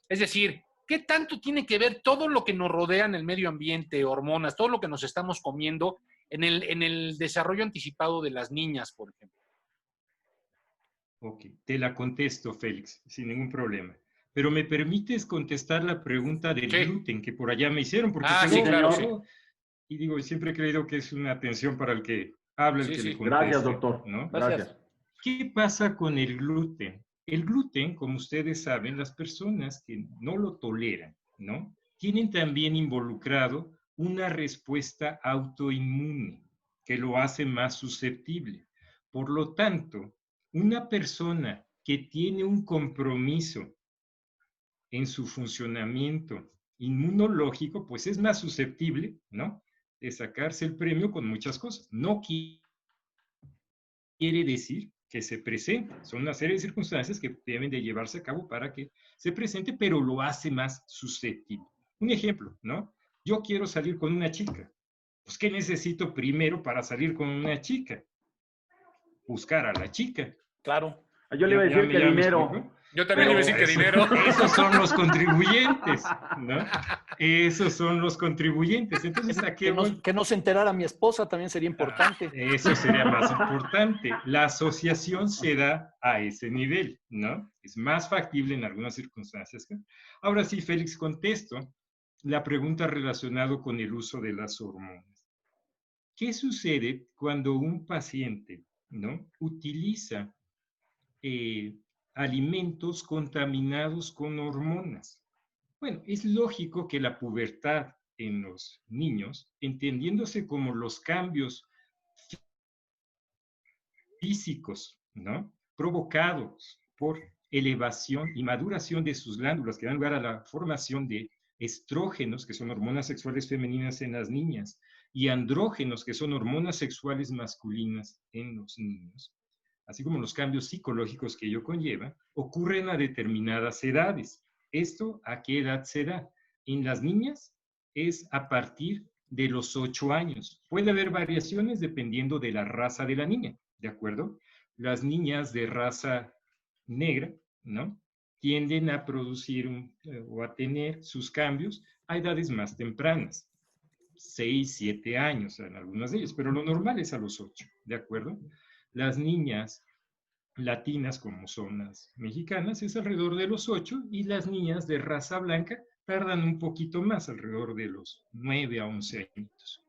Es decir, ¿qué tanto tiene que ver todo lo que nos rodea en el medio ambiente, hormonas, todo lo que nos estamos comiendo en el desarrollo anticipado de las niñas, por ejemplo? Ok, te la contesto, Félix, sin ningún problema. Pero me permites contestar la pregunta del gluten que por allá me hicieron, porque sí, claro, sí. Y digo, siempre he creído que es una atención para el que habla, el que le conteste. Gracias, doctor. ¿no? Gracias. ¿Qué pasa con el gluten? El gluten, como ustedes saben, las personas que no lo toleran, ¿no? Tienen también involucrado una respuesta autoinmune que lo hace más susceptible. Por lo tanto, una persona que tiene un compromiso en su funcionamiento inmunológico, pues es más susceptible, ¿no?, de sacarse el premio con muchas cosas. No quiere decir que se presente. Son una serie de circunstancias que deben de llevarse a cabo para que se presente, pero lo hace más susceptible. Un ejemplo, ¿no? Yo quiero salir con una chica. Pues, ¿qué necesito primero para salir con una chica? Buscar a la chica. Claro. Yo le iba a decir que me dinero. explico. Yo también le iba a decir que dinero. Esos son los contribuyentes, ¿no? Esos son los contribuyentes. Entonces, ¿a qué voy? Que no se enterara mi esposa también sería importante. Eso sería más importante. La asociación se da a ese nivel, ¿no? Es más factible en algunas circunstancias. Ahora sí, Félix, contesto la pregunta relacionada con el uso de las hormonas. ¿Qué sucede cuando un paciente, ¿no?, utiliza alimentos contaminados con hormonas? Bueno, es lógico que la pubertad en los niños, entendiéndose como los cambios físicos, ¿no?, provocados por elevación y maduración de sus glándulas que dan lugar a la formación de estrógenos, que son hormonas sexuales femeninas en las niñas, y andrógenos, que son hormonas sexuales masculinas en los niños, así como los cambios psicológicos que ello conlleva, ocurren a determinadas edades. ¿Esto a qué edad se da? En las niñas es a partir de los 8 años. Puede haber variaciones dependiendo de la raza de la niña, ¿de acuerdo? Las niñas de raza negra, ¿no?, tienden a producir o a tener sus cambios a edades más tempranas, 6, 7 años en algunas de ellas, pero lo normal es a los 8, ¿de acuerdo? Las niñas latinas, como son las mexicanas, es alrededor de los 8, y las niñas de raza blanca tardan un poquito más, alrededor de los 9 a 11 años.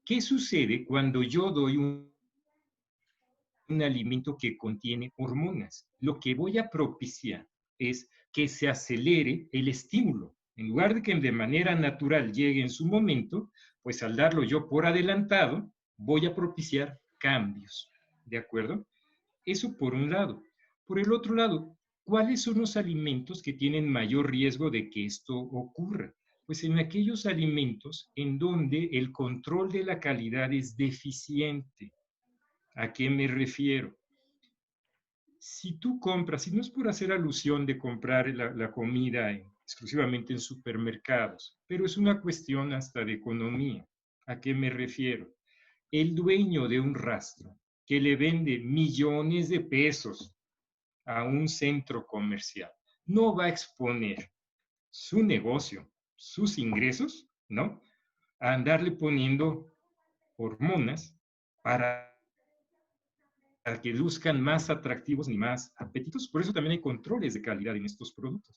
¿Qué sucede cuando yo doy un alimento que contiene hormonas? Lo que voy a propiciar es que se acelere el estímulo. En lugar de que de manera natural llegue en su momento, pues al darlo yo por adelantado, voy a propiciar cambios, ¿de acuerdo? Eso por un lado. Por el otro lado, ¿cuáles son los alimentos que tienen mayor riesgo de que esto ocurra? Pues en aquellos alimentos en donde el control de la calidad es deficiente. ¿A qué me refiero? Si tú compras, y no es por hacer alusión de comprar la comida exclusivamente en supermercados, pero es una cuestión hasta de economía. ¿A qué me refiero? El dueño de un rastro que le vende millones de pesos a un centro comercial no va a exponer su negocio, sus ingresos, ¿no?, a andarle poniendo hormonas para que luzcan más atractivos ni más apetitos. Por eso también hay controles de calidad en estos productos.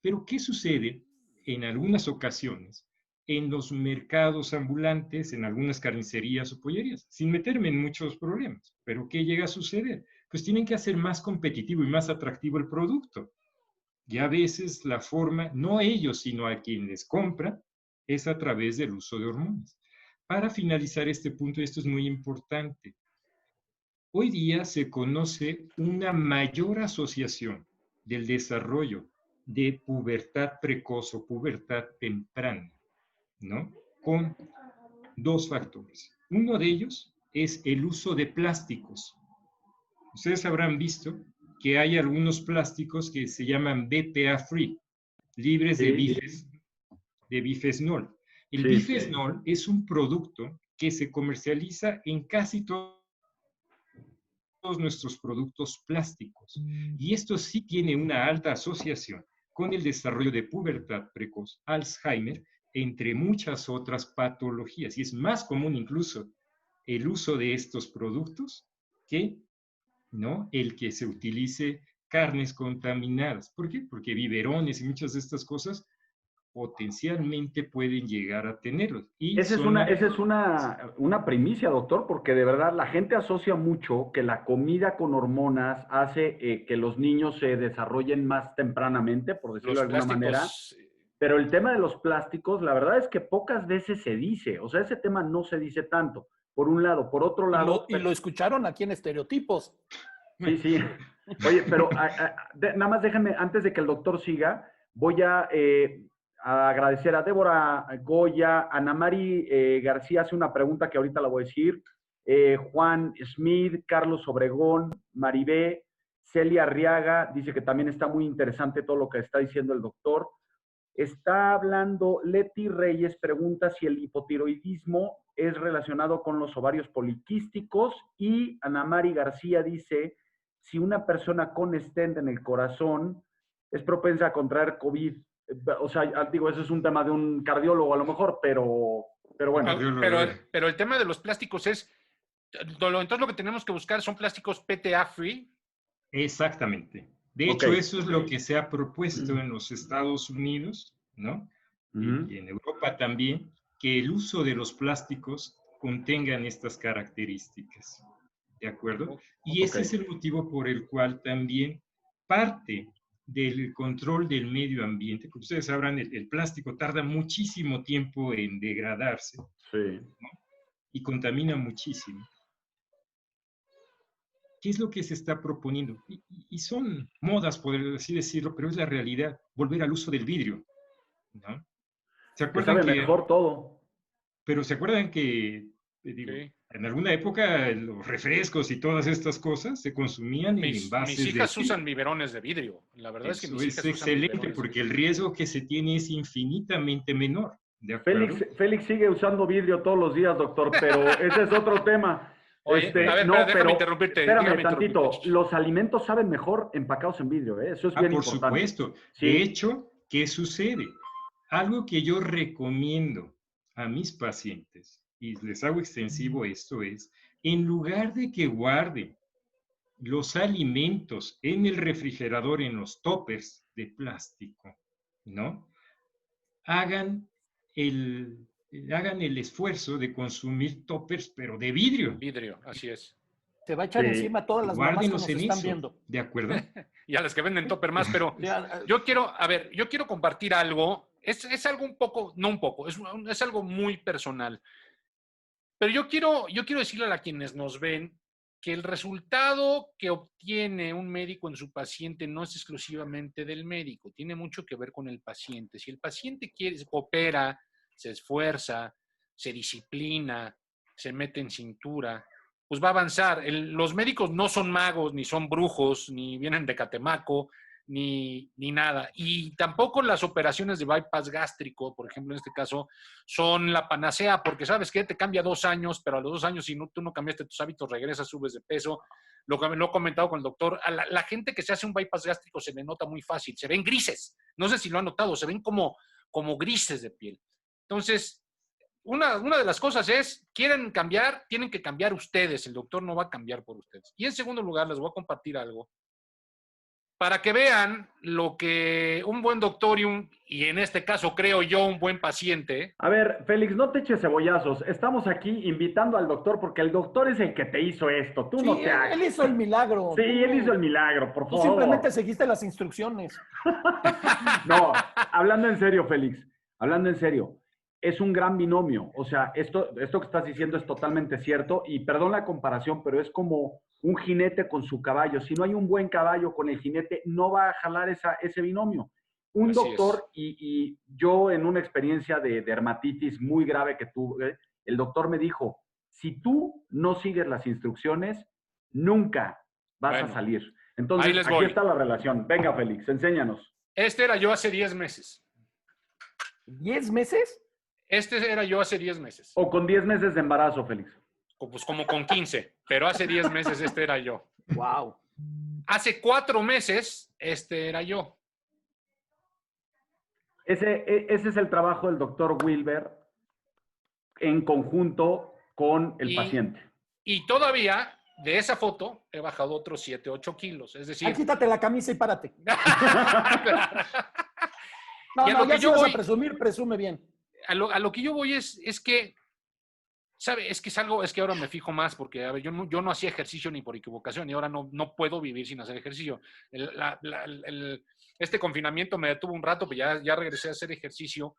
Pero ¿qué sucede en algunas ocasiones en los mercados ambulantes, en algunas carnicerías o pollerías? Sin meterme en muchos problemas. ¿Pero qué llega a suceder? Pues tienen que hacer más competitivo y más atractivo el producto. Y a veces la forma, no ellos, sino a quien les compra, es a través del uso de hormonas. Para finalizar este punto, y esto es muy importante, hoy día se conoce una mayor asociación del desarrollo de pubertad precoz o pubertad temprana, ¿no?, con dos factores. Uno de ellos es el uso de plásticos. Ustedes habrán visto que hay algunos plásticos que se llaman BPA free, libres de bifesnol. El bifesnol es un producto que se comercializa en casi todos nuestros productos plásticos. Y esto sí tiene una alta asociación con el desarrollo de pubertad precoz, Alzheimer, entre muchas otras patologías. Y es más común incluso el uso de estos productos que, ¿no?, el que se utilice carnes contaminadas. ¿Por qué? Porque biberones y muchas de estas cosas potencialmente pueden llegar a tenerlos. Y esa es una primicia, doctor, porque de verdad la gente asocia mucho que la comida con hormonas hace que los niños se desarrollen más tempranamente, por decirlo de alguna manera. Pero el tema de los plásticos, la verdad es que pocas veces se dice. O sea, ese tema no se dice tanto, por un lado. Por otro lado... Y lo escucharon aquí en Estereotipos. Sí, sí. Oye, pero nada más déjenme, antes de que el doctor siga, voy a agradecer a Débora Goya, Ana Mari García hace una pregunta que ahorita la voy a decir, Juan Smith, Carlos Obregón, Maribé, Celia Arriaga, dice que también está muy interesante todo lo que está diciendo el doctor. Está hablando Leti Reyes, pregunta si el hipotiroidismo es relacionado con los ovarios poliquísticos, y Ana Mari García dice si una persona con stent en el corazón es propensa a contraer COVID. O sea, digo, eso es un tema de un cardiólogo a lo mejor, pero bueno. Pero el tema de los plásticos es, entonces lo que tenemos que buscar son plásticos PTA free. Exactamente. De hecho, eso es lo que se ha propuesto en los Estados Unidos, ¿no? Y en Europa también, que el uso de los plásticos contengan estas características. ¿De acuerdo? Y ese es el motivo por el cual también parte del control del medio ambiente, como ustedes sabrán, el plástico tarda muchísimo tiempo en degradarse, ¿no? Y contamina muchísimo. ¿Qué es lo que se está proponiendo? Y son modas, por así decirlo, pero es la realidad, volver al uso del vidrio, ¿no? ¿Se acuerdan que sabe mejor todo? Pero ¿se acuerdan que, digo, en alguna época los refrescos y todas estas cosas se consumían en envases de... Mis hijas usan biberones de vidrio. La verdad es que mis hijas usan excelente, porque el riesgo que se tiene es infinitamente menor. ¿De acuerdo? Félix sigue usando vidrio todos los días, doctor, pero ese es otro tema. Oye, a ver, déjame interrumpirte. Espérame tantito. Los alimentos saben mejor empacados en vidrio, ¿eh? Eso es bien por importante. Supuesto. Sí. De hecho, ¿qué sucede? Algo que yo recomiendo a mis pacientes, y les hago extensivo esto, es, en lugar de que guarden los alimentos en el refrigerador, en los toppers de plástico, ¿no? Hagan el esfuerzo de consumir toppers, pero de vidrio. Vidrio, así es. Se va a echar encima a todas las mamás que nos están viendo. ¿De acuerdo? Y a las que venden topper más, pero yo quiero compartir algo. Es algo un poco, no un poco, es algo muy personal. Pero yo quiero decirle a quienes nos ven que el resultado que obtiene un médico en su paciente no es exclusivamente del médico, tiene mucho que ver con el paciente. Si el paciente coopera, se esfuerza, se disciplina, se mete en cintura, pues va a avanzar. Los médicos no son magos, ni son brujos, ni vienen de Catemaco, ni nada. Y tampoco las operaciones de bypass gástrico, por ejemplo, en este caso, son la panacea, porque sabes que te cambia 2 años, pero a los 2 años, si tú no cambiaste tus hábitos, regresas, subes de peso. Lo he comentado con el doctor. A la gente que se hace un bypass gástrico se le nota muy fácil. Se ven grises. No sé si lo han notado. Se ven como grises de piel. Entonces, una de las cosas es, quieren cambiar, tienen que cambiar ustedes. El doctor no va a cambiar por ustedes. Y en segundo lugar, les voy a compartir algo para que vean lo que un buen doctor y en este caso creo yo un buen paciente. A ver, Félix, no te eches cebollazos. Estamos aquí invitando al doctor porque el doctor es el que te hizo esto. Tú no te hagas. Él hizo el milagro. Sí, él hizo el milagro, por favor. Tú simplemente seguiste las instrucciones. No, hablando en serio, Félix, hablando en serio, es un gran binomio. O sea, esto que estás diciendo es totalmente cierto y perdón la comparación, pero es como un jinete con su caballo. Si no hay un buen caballo con el jinete, no va a jalar ese binomio. Un Así doctor, y yo en una experiencia de dermatitis muy grave que tuve, el doctor me dijo, si tú no sigues las instrucciones, nunca vas a salir. Entonces, aquí está la relación. Venga, Félix, enséñanos. Este era yo hace 10 meses. ¿10 meses? Este era yo hace 10 meses. O con 10 meses de embarazo, Félix. Pues como con 15, pero hace 10 meses este era yo. Wow. Hace 4 meses este era yo. Ese es el trabajo del doctor Wilber en conjunto con el paciente. Y todavía, de esa foto, he bajado otros 7, 8 kilos. Es decir... quítate la camisa y párate. No, ya si vas a presumir, presume bien. A lo que yo voy es que, ¿sabe? Es que ahora me fijo más porque, a ver, yo no hacía ejercicio ni por equivocación y ahora no puedo vivir sin hacer ejercicio. Este confinamiento me detuvo un rato, pero ya regresé a hacer ejercicio.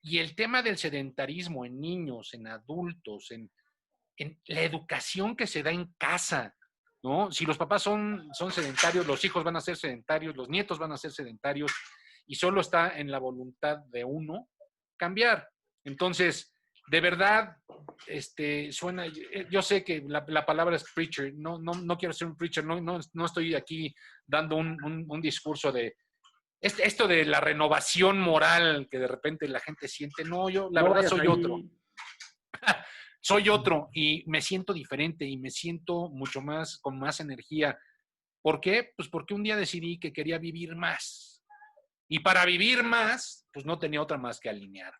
Y el tema del sedentarismo en niños, en adultos, en la educación que se da en casa, ¿no? Si los papás son sedentarios, los hijos van a ser sedentarios, los nietos van a ser sedentarios y solo está en la voluntad de uno cambiar. Entonces, de verdad, suena, yo sé que la palabra es preacher, no quiero ser un preacher, no estoy aquí dando un discurso de esto de la renovación moral que de repente la gente siente, no, yo la No verdad vayas soy ahí. otro. Soy otro y me siento diferente y me siento mucho más, con más energía. ¿Por qué? Pues porque un día decidí que quería vivir más. Y para vivir más, pues no tenía otra más que alinearme.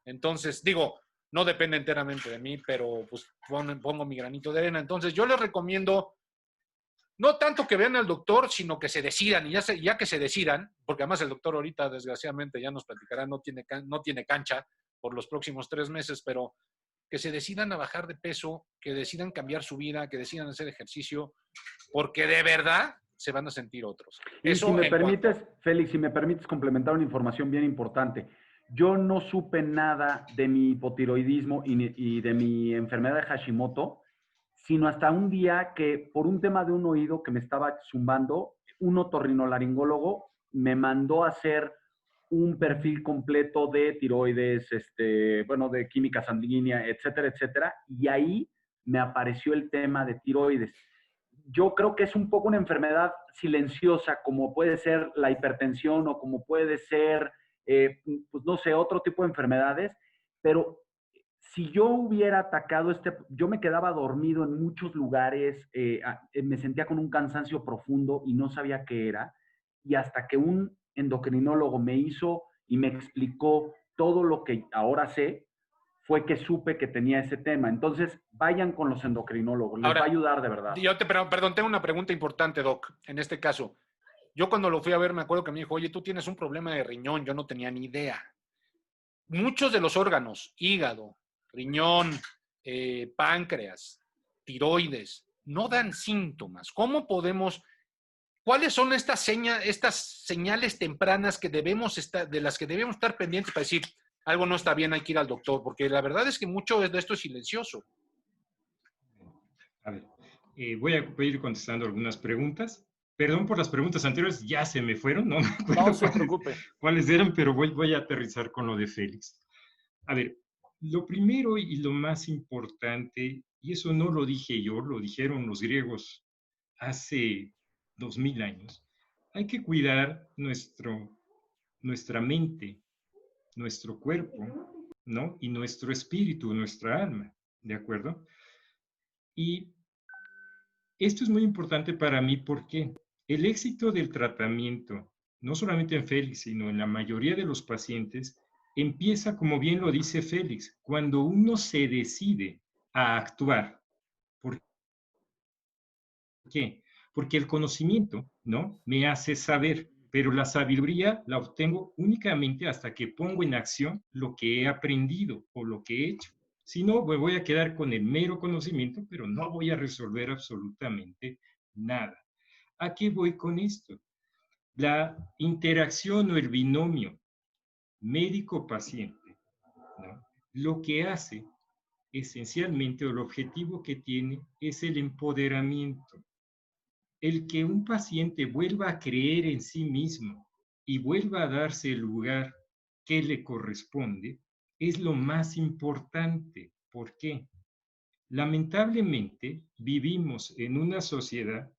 Entonces, digo, no depende enteramente de mí, pero pues pongo mi granito de arena. Entonces, yo les recomiendo, no tanto que vean al doctor, sino que se decidan. Y ya que se decidan, porque además el doctor ahorita, desgraciadamente, ya nos platicará, no tiene cancha por los próximos 3 meses, pero que se decidan a bajar de peso, que decidan cambiar su vida, que decidan hacer ejercicio, porque de verdad se van a sentir otros. Y si Eso me en cuanto... permites, Félix, si me permites complementar una información bien importante. Yo no supe nada de mi hipotiroidismo y de mi enfermedad de Hashimoto, sino hasta un día que por un tema de un oído que me estaba zumbando, un otorrinolaringólogo me mandó a hacer un perfil completo de tiroides, bueno, de química sanguínea, etcétera, etcétera, y ahí me apareció el tema de tiroides. Yo creo que es un poco una enfermedad silenciosa, como puede ser la hipertensión o como puede ser, pues no sé, otro tipo de enfermedades, pero si yo hubiera atacado yo me quedaba dormido en muchos lugares, me sentía con un cansancio profundo y no sabía qué era, y hasta que un endocrinólogo me hizo y me explicó todo lo que ahora sé, fue que supe que tenía ese tema. Entonces, vayan con los endocrinólogos, les va a Ahora, ayudar de verdad. perdón, tengo una pregunta importante, Doc, en este caso. Yo cuando lo fui a ver me acuerdo que me dijo, oye, tú tienes un problema de riñón, yo no tenía ni idea. Muchos de los órganos, hígado, riñón, páncreas, tiroides, no dan síntomas. ¿Cómo podemos, cuáles son estas señales tempranas que de las que debemos estar pendientes para decir, algo no está bien, hay que ir al doctor? Porque la verdad es que mucho de esto es silencioso. A ver, voy a ir contestando algunas preguntas. Perdón por las preguntas anteriores, ya se me fueron, no me acuerdo No se preocupe. cuáles eran, pero voy a aterrizar con lo de Félix. A ver, lo primero y lo más importante, y eso no lo dije yo, lo dijeron los griegos hace 2000 años, hay que cuidar nuestra mente, nuestro cuerpo, ¿no? Y nuestro espíritu, nuestra alma, ¿de acuerdo? Y esto es muy importante para mí porque el éxito del tratamiento, no solamente en Félix, sino en la mayoría de los pacientes, empieza, como bien lo dice Félix, cuando uno se decide a actuar. ¿Por qué? Porque el conocimiento, ¿no?, me hace saber, pero la sabiduría la obtengo únicamente hasta que pongo en acción lo que he aprendido o lo que he hecho. Si no, me voy a quedar con el mero conocimiento, pero no voy a resolver absolutamente nada. ¿A qué voy con esto? La interacción o el binomio médico-paciente, ¿no?, lo que hace esencialmente, o el objetivo que tiene, es el empoderamiento. El que un paciente vuelva a creer en sí mismo y vuelva a darse el lugar que le corresponde es lo más importante. ¿Por qué? Lamentablemente, vivimos en una sociedad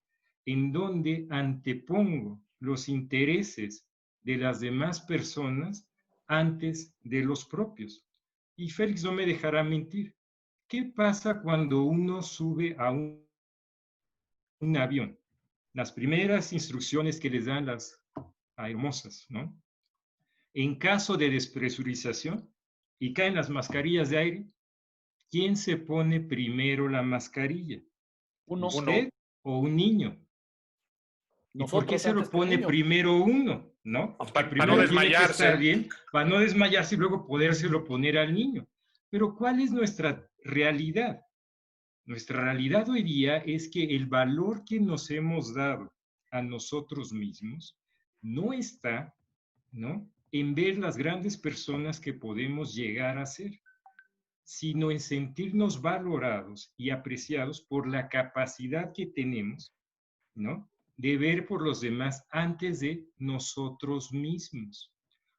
en donde antepongo los intereses de las demás personas antes de los propios. Y Félix no me dejará mentir. ¿Qué pasa cuando uno sube a un avión? Las primeras instrucciones que les dan las aeromosas, ¿no? En caso de despresurización y caen las mascarillas de aire, ¿quién se pone primero la mascarilla? Uno. ¿Usted o un niño? ¿Y por qué Nosotros se antes lo que el pone niño. primero uno? ¿No? Porque Para no primero tiene que estar desmayarse. bien, para no desmayarse y luego podérselo poner al niño. Pero ¿cuál es nuestra realidad? Nuestra realidad hoy día es que el valor que nos hemos dado a nosotros mismos no está, ¿no?, en ver las grandes personas que podemos llegar a ser, sino en sentirnos valorados y apreciados por la capacidad que tenemos, ¿no?, de ver por los demás antes de nosotros mismos.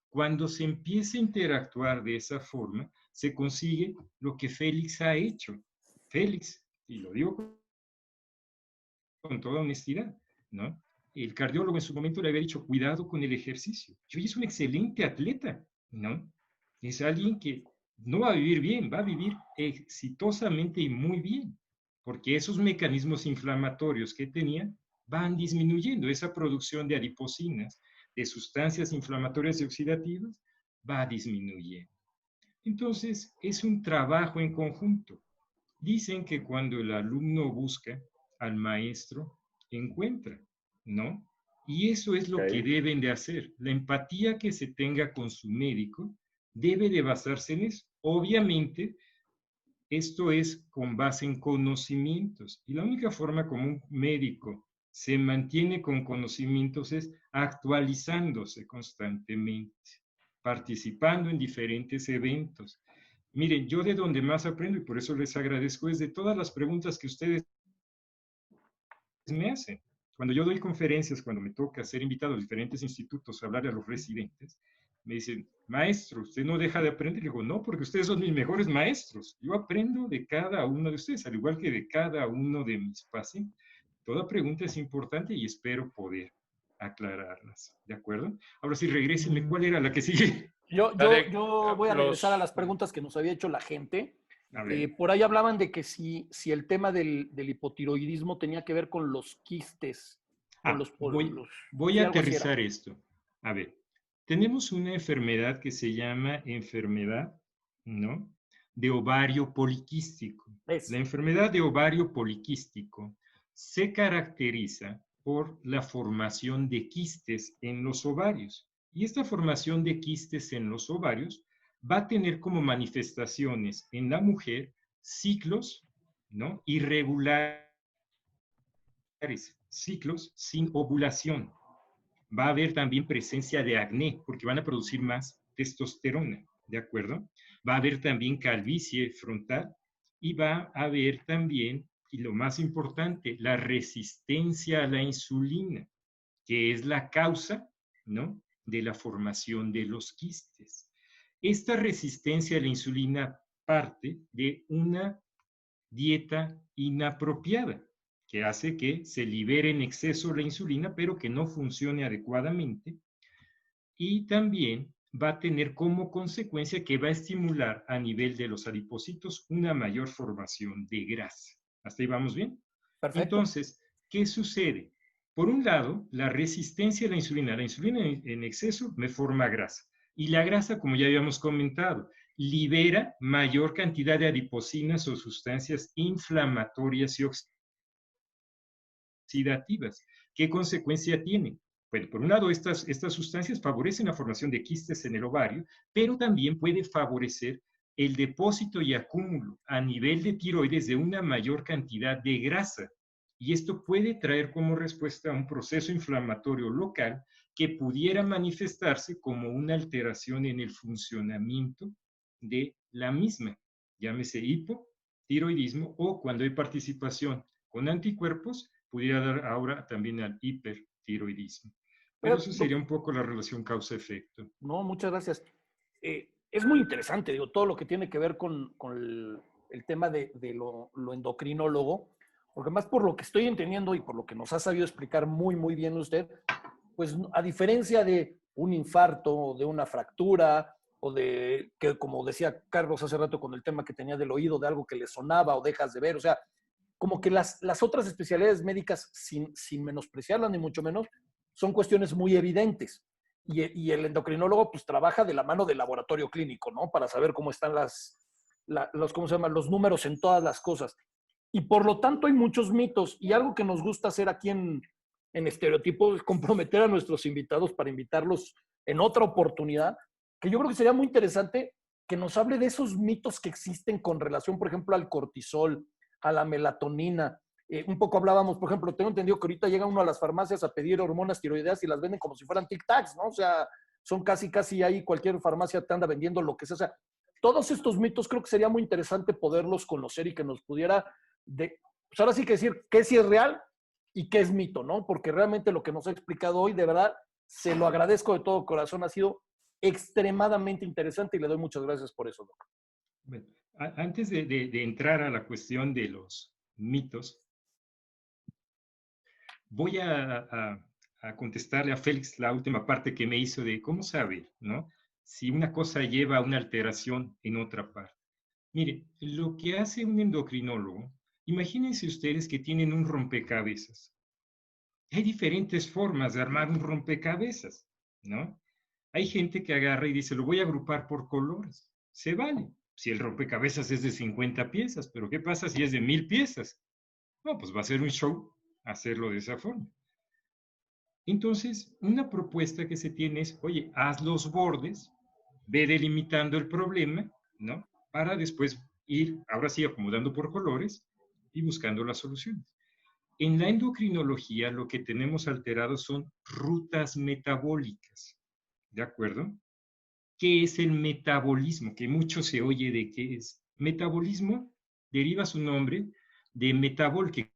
Cuando se empieza a interactuar de esa forma, se consigue lo que Félix ha hecho. Félix, y lo digo con toda honestidad, ¿no?, el cardiólogo en su momento le había dicho, cuidado con el ejercicio. Y hoy es un excelente atleta, ¿no? Es alguien que no va a vivir bien, va a vivir exitosamente y muy bien, porque esos mecanismos inflamatorios que tenía van disminuyendo. Esa producción de adipocinas, de sustancias inflamatorias y oxidativas, va disminuyendo. Entonces, es un trabajo en conjunto. Dicen que cuando el alumno busca al maestro, encuentra, ¿no? Y eso es lo que deben de hacer. La empatía que se tenga con su médico debe de basarse en eso. Obviamente, esto es con base en conocimientos. Y la única forma como un médico se mantiene con conocimientos es actualizándose constantemente, participando en diferentes eventos. Miren, yo de donde más aprendo, y por eso les agradezco, es de todas las preguntas que ustedes me hacen. Cuando yo doy conferencias, cuando me toca ser invitado a diferentes institutos a hablar a los residentes, me dicen, maestro, ¿usted no deja de aprender? Y digo, no, porque ustedes son mis mejores maestros. Yo aprendo de cada uno de ustedes, al igual que de cada uno de mis pacientes. Toda pregunta es importante y espero poder aclararlas. ¿De acuerdo? Ahora sí, regrésenme. ¿Cuál era la que sigue? Yo voy a regresar a las preguntas que nos había hecho la gente. Por ahí hablaban de que si el tema del hipotiroidismo tenía que ver con los quistes. Con Voy a aterrizar esto. A ver, tenemos una enfermedad que se llama enfermedad, ¿no?, de ovario poliquístico. La enfermedad de ovario poliquístico se caracteriza por la formación de quistes en los ovarios. Y esta formación de quistes en los ovarios va a tener como manifestaciones en la mujer ciclos, ¿no?, irregulares, ciclos sin ovulación. Va a haber también presencia de acné, porque van a producir más testosterona, ¿de acuerdo? Va a haber también calvicie frontal y va a haber también, y lo más importante, la resistencia a la insulina, que es la causa, ¿no?, de la formación de los quistes. Esta resistencia a la insulina parte de una dieta inapropiada, que hace que se libere en exceso la insulina, pero que no funcione adecuadamente. Y también va a tener como consecuencia que va a estimular a nivel de los adipocitos una mayor formación de grasa. ¿Hasta ahí vamos bien? Perfecto. Entonces, ¿qué sucede? Por un lado, la resistencia a la insulina en exceso me forma grasa. Y la grasa, como ya habíamos comentado, libera mayor cantidad de adipocinas o sustancias inflamatorias y oxidativas. ¿Qué consecuencia tienen? Bueno, por un lado, estas sustancias favorecen la formación de quistes en el ovario, pero también puede favorecer el depósito y acúmulo a nivel de tiroides de una mayor cantidad de grasa. Y esto puede traer como respuesta a un proceso inflamatorio local que pudiera manifestarse como una alteración en el funcionamiento de la misma, llámese hipotiroidismo, o cuando hay participación con anticuerpos, pudiera dar ahora también al hipertiroidismo. Pero eso sería un poco la relación causa-efecto. No, muchas gracias. Es muy interesante, digo, todo lo que tiene que ver con el tema de lo endocrinólogo, porque más por lo que estoy entendiendo y por lo que nos ha sabido explicar muy, muy bien usted, pues a diferencia de un infarto, de una fractura, o de, que como decía Carlos hace rato con el tema que tenía del oído, de algo que le sonaba o dejas de ver, o sea, como que las otras especialidades médicas, sin menospreciarlas ni mucho menos, son cuestiones muy evidentes. Y el endocrinólogo pues trabaja de la mano del laboratorio clínico, ¿no? Para saber cómo están ¿cómo se llama? Los números en todas las cosas. Y por lo tanto hay muchos mitos. Y algo que nos gusta hacer aquí en Estereotipo es comprometer a nuestros invitados para invitarlos en otra oportunidad, que yo creo que sería muy interesante que nos hable de esos mitos que existen con relación, por ejemplo, al cortisol, a la melatonina. Un poco hablábamos, por ejemplo, tengo entendido que ahorita llega uno a las farmacias a pedir hormonas tiroideas y las venden como si fueran tic-tacs, ¿no? O sea, son casi ahí, cualquier farmacia te anda vendiendo lo que sea. O sea, todos estos mitos creo que sería muy interesante poderlos conocer y que nos pudiera, pues ahora sí que decir qué sí es real y qué es mito, ¿no? Porque realmente lo que nos ha explicado hoy, de verdad, se lo agradezco de todo corazón, ha sido extremadamente interesante y le doy muchas gracias por eso, doctor. Bueno, antes de entrar a la cuestión de los mitos, voy a a contestarle a Félix la última parte que me hizo de cómo saber, ¿no? Si una cosa lleva a una alteración en otra parte. Mire, lo que hace un endocrinólogo, imagínense ustedes que tienen un rompecabezas. Hay diferentes formas de armar un rompecabezas, ¿no? Hay gente que agarra y dice, lo voy a agrupar por colores. Se vale. Si el rompecabezas es de 50 piezas, pero ¿qué pasa si es de 1000 piezas? No, pues va a ser un show hacerlo de esa forma. Entonces, una propuesta que se tiene es, oye, haz los bordes, ve delimitando el problema, ¿no? Para después ir, ahora sí, acomodando por colores y buscando las soluciones. En la endocrinología lo que tenemos alterado son rutas metabólicas, ¿de acuerdo? ¿Qué es el metabolismo? Que mucho se oye de qué es. Metabolismo deriva su nombre de metabol, que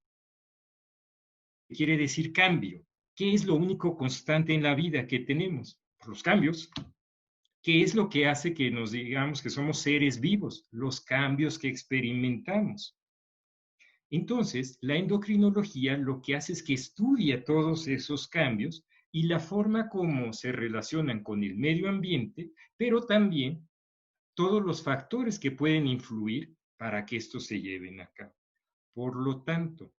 quiere decir cambio. ¿Qué es lo único constante en la vida que tenemos? Los cambios. ¿Qué es lo que hace que nos digamos que somos seres vivos? Los cambios que experimentamos. Entonces, la endocrinología lo que hace es que estudia todos esos cambios y la forma como se relacionan con el medio ambiente, pero también todos los factores que pueden influir para que esto se lleven a cabo. Por lo tanto,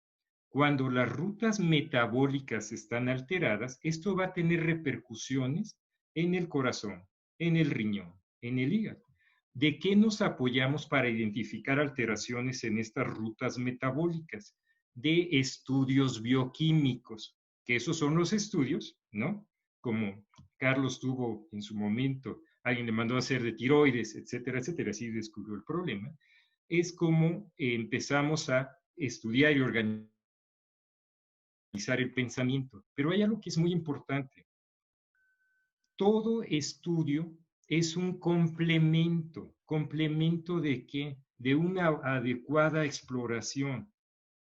cuando las rutas metabólicas están alteradas, esto va a tener repercusiones en el corazón, en el riñón, en el hígado. ¿De qué nos apoyamos para identificar alteraciones en estas rutas metabólicas? De estudios bioquímicos, que esos son los estudios, ¿no? Como Carlos tuvo en su momento, alguien le mandó a hacer de tiroides, etcétera, así descubrió el problema. Es como empezamos a estudiar y organizar el pensamiento. Pero hay algo que es muy importante. Todo estudio es un complemento. ¿Complemento de qué? De una adecuada exploración.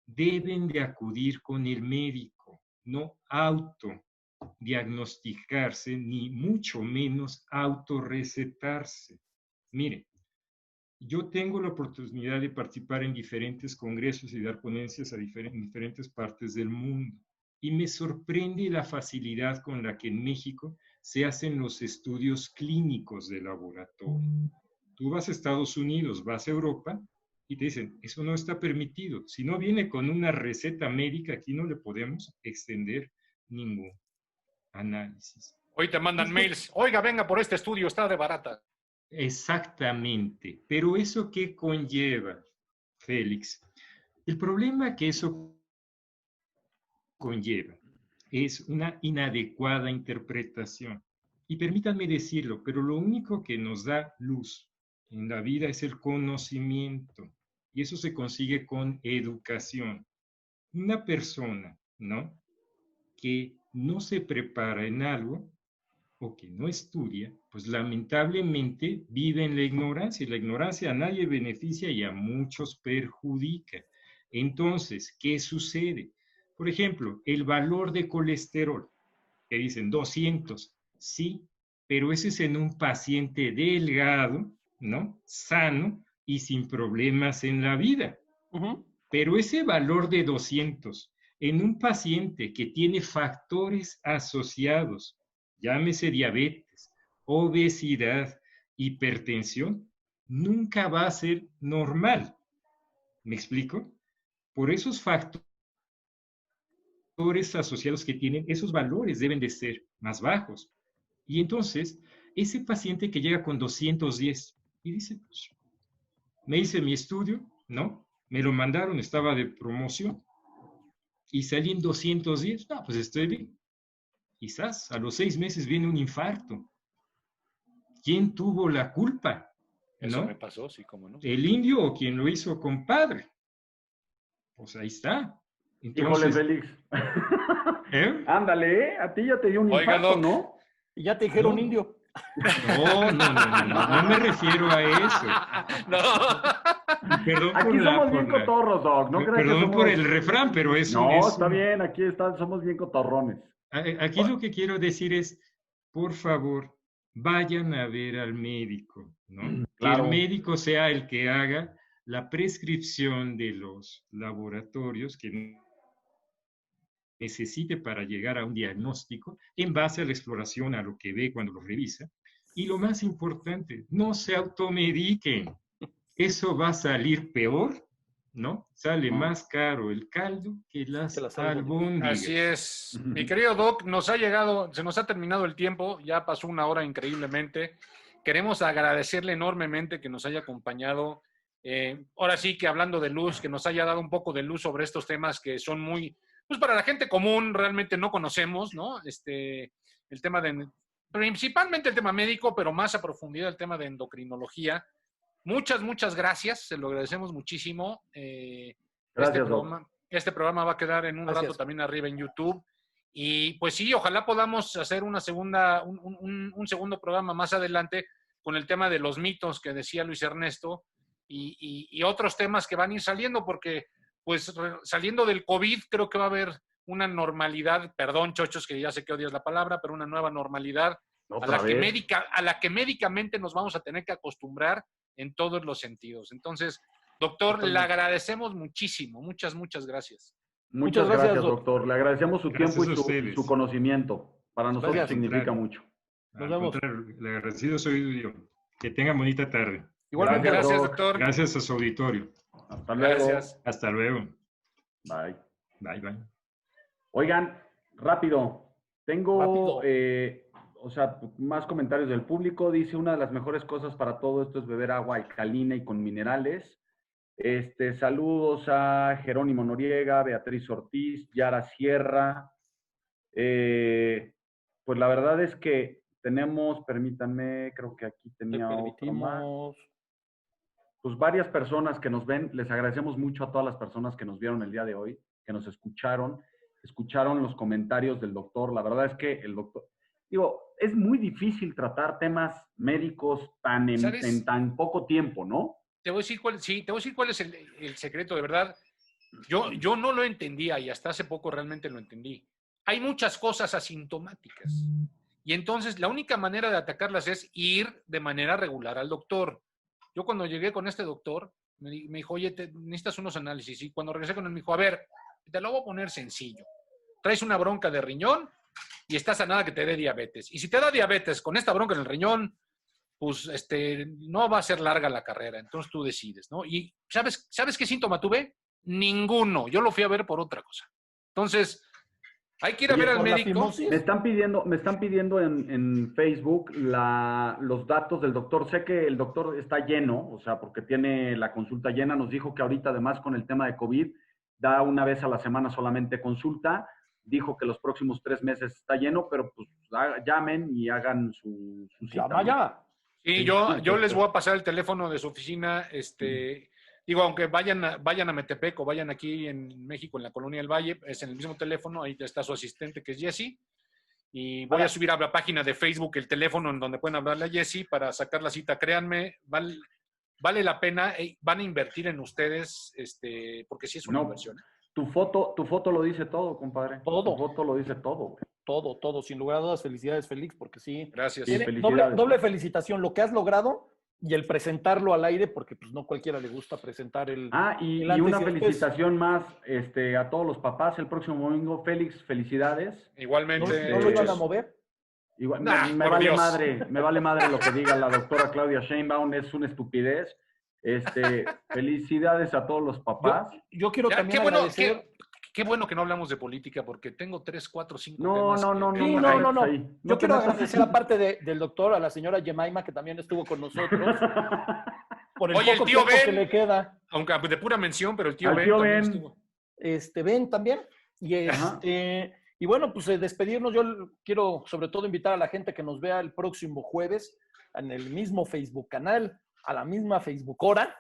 Deben de acudir con el médico, no autodiagnosticarse, ni mucho menos autorrecetarse. Mire, yo tengo la oportunidad de participar en diferentes congresos y dar ponencias en diferentes partes del mundo. Y me sorprende la facilidad con la que en México se hacen los estudios clínicos de laboratorio. Tú vas a Estados Unidos, vas a Europa y te dicen, eso no está permitido. Si no viene con una receta médica, aquí no le podemos extender ningún análisis. Hoy te mandan mails. Oiga, venga por este estudio, está de barata. Exactamente. Pero ¿eso qué conlleva, Félix? El problema que eso conlleva es una inadecuada interpretación. Y permítanme decirlo, pero lo único que nos da luz en la vida es el conocimiento. Y eso se consigue con educación. Una persona, ¿no?, que no se prepara en algo o que no estudia, pues lamentablemente vive en la ignorancia. Y la ignorancia a nadie beneficia y a muchos perjudica. Entonces, ¿qué sucede? Por ejemplo, el valor de colesterol, que dicen 200, sí, pero ese es en un paciente delgado, ¿no? Sano y sin problemas en la vida. Pero ese valor de 200 en un paciente que tiene factores asociados, llámese diabetes, obesidad, hipertensión, nunca va a ser normal. ¿Me explico? Por esos factores asociados que tienen, esos valores deben de ser más bajos. Y entonces, ese paciente que llega con 210 y dice, pues, me hice mi estudio, ¿no? Me lo mandaron, estaba de promoción y salí en 210, no, pues estoy bien. Quizás a los 6 meses viene un infarto. ¿Quién tuvo la culpa? Eso ¿No? me pasó, sí, cómo no. ¿El indio o quien lo hizo compadre? Pues ahí está. Híjole, Entonces, Félix. ¿eh? Ándale, a ti ya te dio un Oiga, infarto, Doc. ¿no? Y ya te dijeron No. indio. No me refiero a eso. No. Perdón Aquí por somos bien cotorros, Doc. No creas que perdón somos... por el refrán, pero eso No, es está bien, aquí está, somos bien cotorrones. Aquí lo que quiero decir es, por favor, vayan a ver al médico, ¿no? Que el Claro. médico sea el que haga la prescripción de los laboratorios, que necesite para llegar a un diagnóstico en base a la exploración, a lo que ve cuando lo revisa. Y lo más importante, no se automediquen. Eso va a salir peor, ¿no? Sale más caro el caldo que las albóndigas. Así es. Mi querido Doc, se nos ha terminado el tiempo, ya pasó una hora increíblemente. Queremos agradecerle enormemente que nos haya acompañado. Ahora sí que hablando de luz, que nos haya dado un poco de luz sobre estos temas que son muy, pues para la gente común realmente no conocemos, ¿no? El tema principalmente el tema médico, pero más a profundidad el tema de endocrinología. Muchas gracias, se lo agradecemos muchísimo. Gracias, este programa va a quedar en un rato también arriba en YouTube. Y pues sí, ojalá podamos hacer un segundo programa más adelante con el tema de los mitos que decía Luis Ernesto y otros temas que van a ir saliendo, porque pues saliendo del COVID creo que va a haber una normalidad, perdón, chochos, que ya sé que odias la palabra, pero una nueva normalidad a la que médicamente nos vamos a tener que acostumbrar en todos los sentidos. Entonces, doctor, le agradecemos muchísimo. Muchas gracias. Muchas gracias, doctor. Le agradecemos su tiempo y su conocimiento. Para nosotros significa mucho. Nos vemos. El agradecido soy yo. Que tengan bonita tarde. Igualmente, gracias, doctor. Gracias a su auditorio. Hasta luego. Gracias. Hasta luego. Bye. Bye. Oigan, rápido. Tengo, más comentarios del público. Dice, una de las mejores cosas para todo esto es beber agua alcalina y con minerales. Saludos a Jerónimo Noriega, Beatriz Ortiz, Yara Sierra. Pues la verdad es que tenemos, permítanme, creo que aquí tenía otro más. Pues varias personas que nos ven, les agradecemos mucho a todas las personas que nos vieron el día de hoy, que nos escucharon los comentarios del doctor. La verdad es que el doctor, es muy difícil tratar temas médicos en tan poco tiempo, ¿no? Te voy a decir cuál es el secreto, de verdad. Yo no lo entendía y hasta hace poco realmente lo entendí. Hay muchas cosas asintomáticas y entonces la única manera de atacarlas es ir de manera regular al doctor. Yo cuando llegué con este doctor, me dijo, oye, necesitas unos análisis. Y cuando regresé con él me dijo, a ver, te lo voy a poner sencillo. Traes una bronca de riñón y estás a nada que te dé diabetes. Y si te da diabetes con esta bronca en el riñón, pues no va a ser larga la carrera, entonces tú decides, ¿no? Y ¿sabes qué síntoma tuve? Ninguno. Yo lo fui a ver por otra cosa. Entonces, hay que ir a ver al médico. Me están pidiendo en Facebook los datos del doctor. Sé que el doctor está lleno, o sea, porque tiene la consulta llena. Nos dijo que ahorita, además, con el tema de COVID, da una vez a la semana solamente consulta. Dijo que los próximos 3 meses está lleno, pero pues llamen y hagan su cita. Llama ya. Sí, yo les voy a pasar el teléfono de su oficina, aunque vayan a Metepec o vayan aquí en México, en la Colonia del Valle, es en el mismo teléfono, ahí está su asistente que es Jessie, y voy a subir a la página de Facebook el teléfono en donde pueden hablarle a Jessie para sacar la cita. Créanme, vale la pena, van a invertir en ustedes, porque sí es una inversión. Tu foto lo dice todo, compadre. Todo. Tu foto lo dice todo, güey. Todo, sin lugar a dudas, felicidades, Félix, porque sí. Gracias. Sí, felicidades. Doble felicitación, lo que has logrado y el presentarlo al aire, porque pues no cualquiera le gusta presentar el... Y una felicitación más a todos los papás el próximo domingo. Félix, felicidades. Igualmente. ¿No lo iban a mover? Igual, me vale madre lo que diga la doctora Claudia Sheinbaum, es una estupidez. Felicidades a todos los papás. Yo quiero también agradecer... Qué bueno que no hablamos de política, porque tengo 3, 4, 5 temas. No. Yo quiero agradecer, aparte del doctor, a la señora Jemima, que también estuvo con nosotros. Por el poco tiempo que le queda. Aunque de pura mención, pero el tío Ben también estuvo. Ben también. Y bueno, pues despedirnos. Yo quiero sobre todo invitar a la gente que nos vea el próximo jueves en el mismo Facebook canal, a la misma Facebook hora.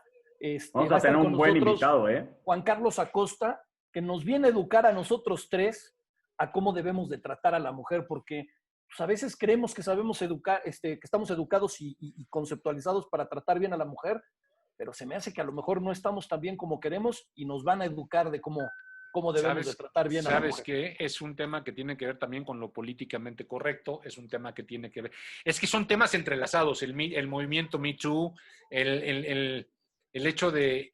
Vamos a tener un buen invitado, Juan Carlos Acosta, que nos viene a educar a nosotros 3 a cómo debemos de tratar a la mujer, porque pues, a veces creemos que sabemos educar, que estamos educados y conceptualizados para tratar bien a la mujer, pero se me hace que a lo mejor no estamos tan bien como queremos y nos van a educar de cómo debemos de tratar bien a la mujer. ¿Sabes qué? Es un tema que tiene que ver también con lo políticamente correcto, es un tema que tiene que ver... Es que son temas entrelazados, el movimiento Me Too, el hecho de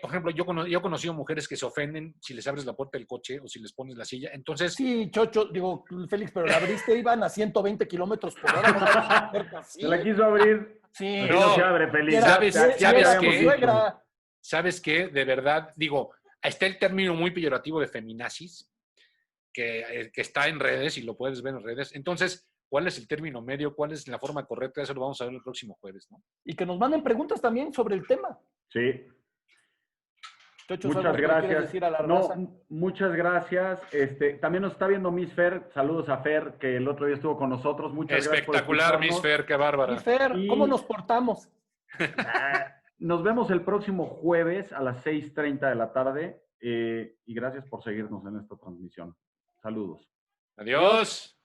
por ejemplo, yo he conocido mujeres que se ofenden si les abres la puerta del coche o si les pones la silla. Entonces, Sí, Chocho, digo, Félix, pero la abriste, iban a 120 kilómetros por hora. No la puerta así. Se la quiso abrir. Sí. Así no se abre, Félix. ¿Sabes- Ya sabes habíamos qué? dicho. Suegra. ¿sabes qué? De verdad, digo, está el término muy peyorativo de feminazis, que está en redes y lo puedes ver en redes. Entonces, ¿cuál es el término medio? ¿Cuál es la forma correcta? Eso lo vamos a ver el próximo jueves, ¿no? Y que nos manden preguntas también sobre el tema. Sí. Chocho, Muchas ¿algo que le quieras gracias. decir a la raza? No, muchas gracias. También nos está viendo Miss Fer. Saludos a Fer, que el otro día estuvo con nosotros. Muchas Espectacular, gracias Miss por escucharnos. Fer, qué bárbara. Y Fer, Y- ¿cómo nos portamos? Nos vemos el próximo jueves a las 6:30 de la tarde. Y gracias por seguirnos en esta transmisión. Saludos. Adiós.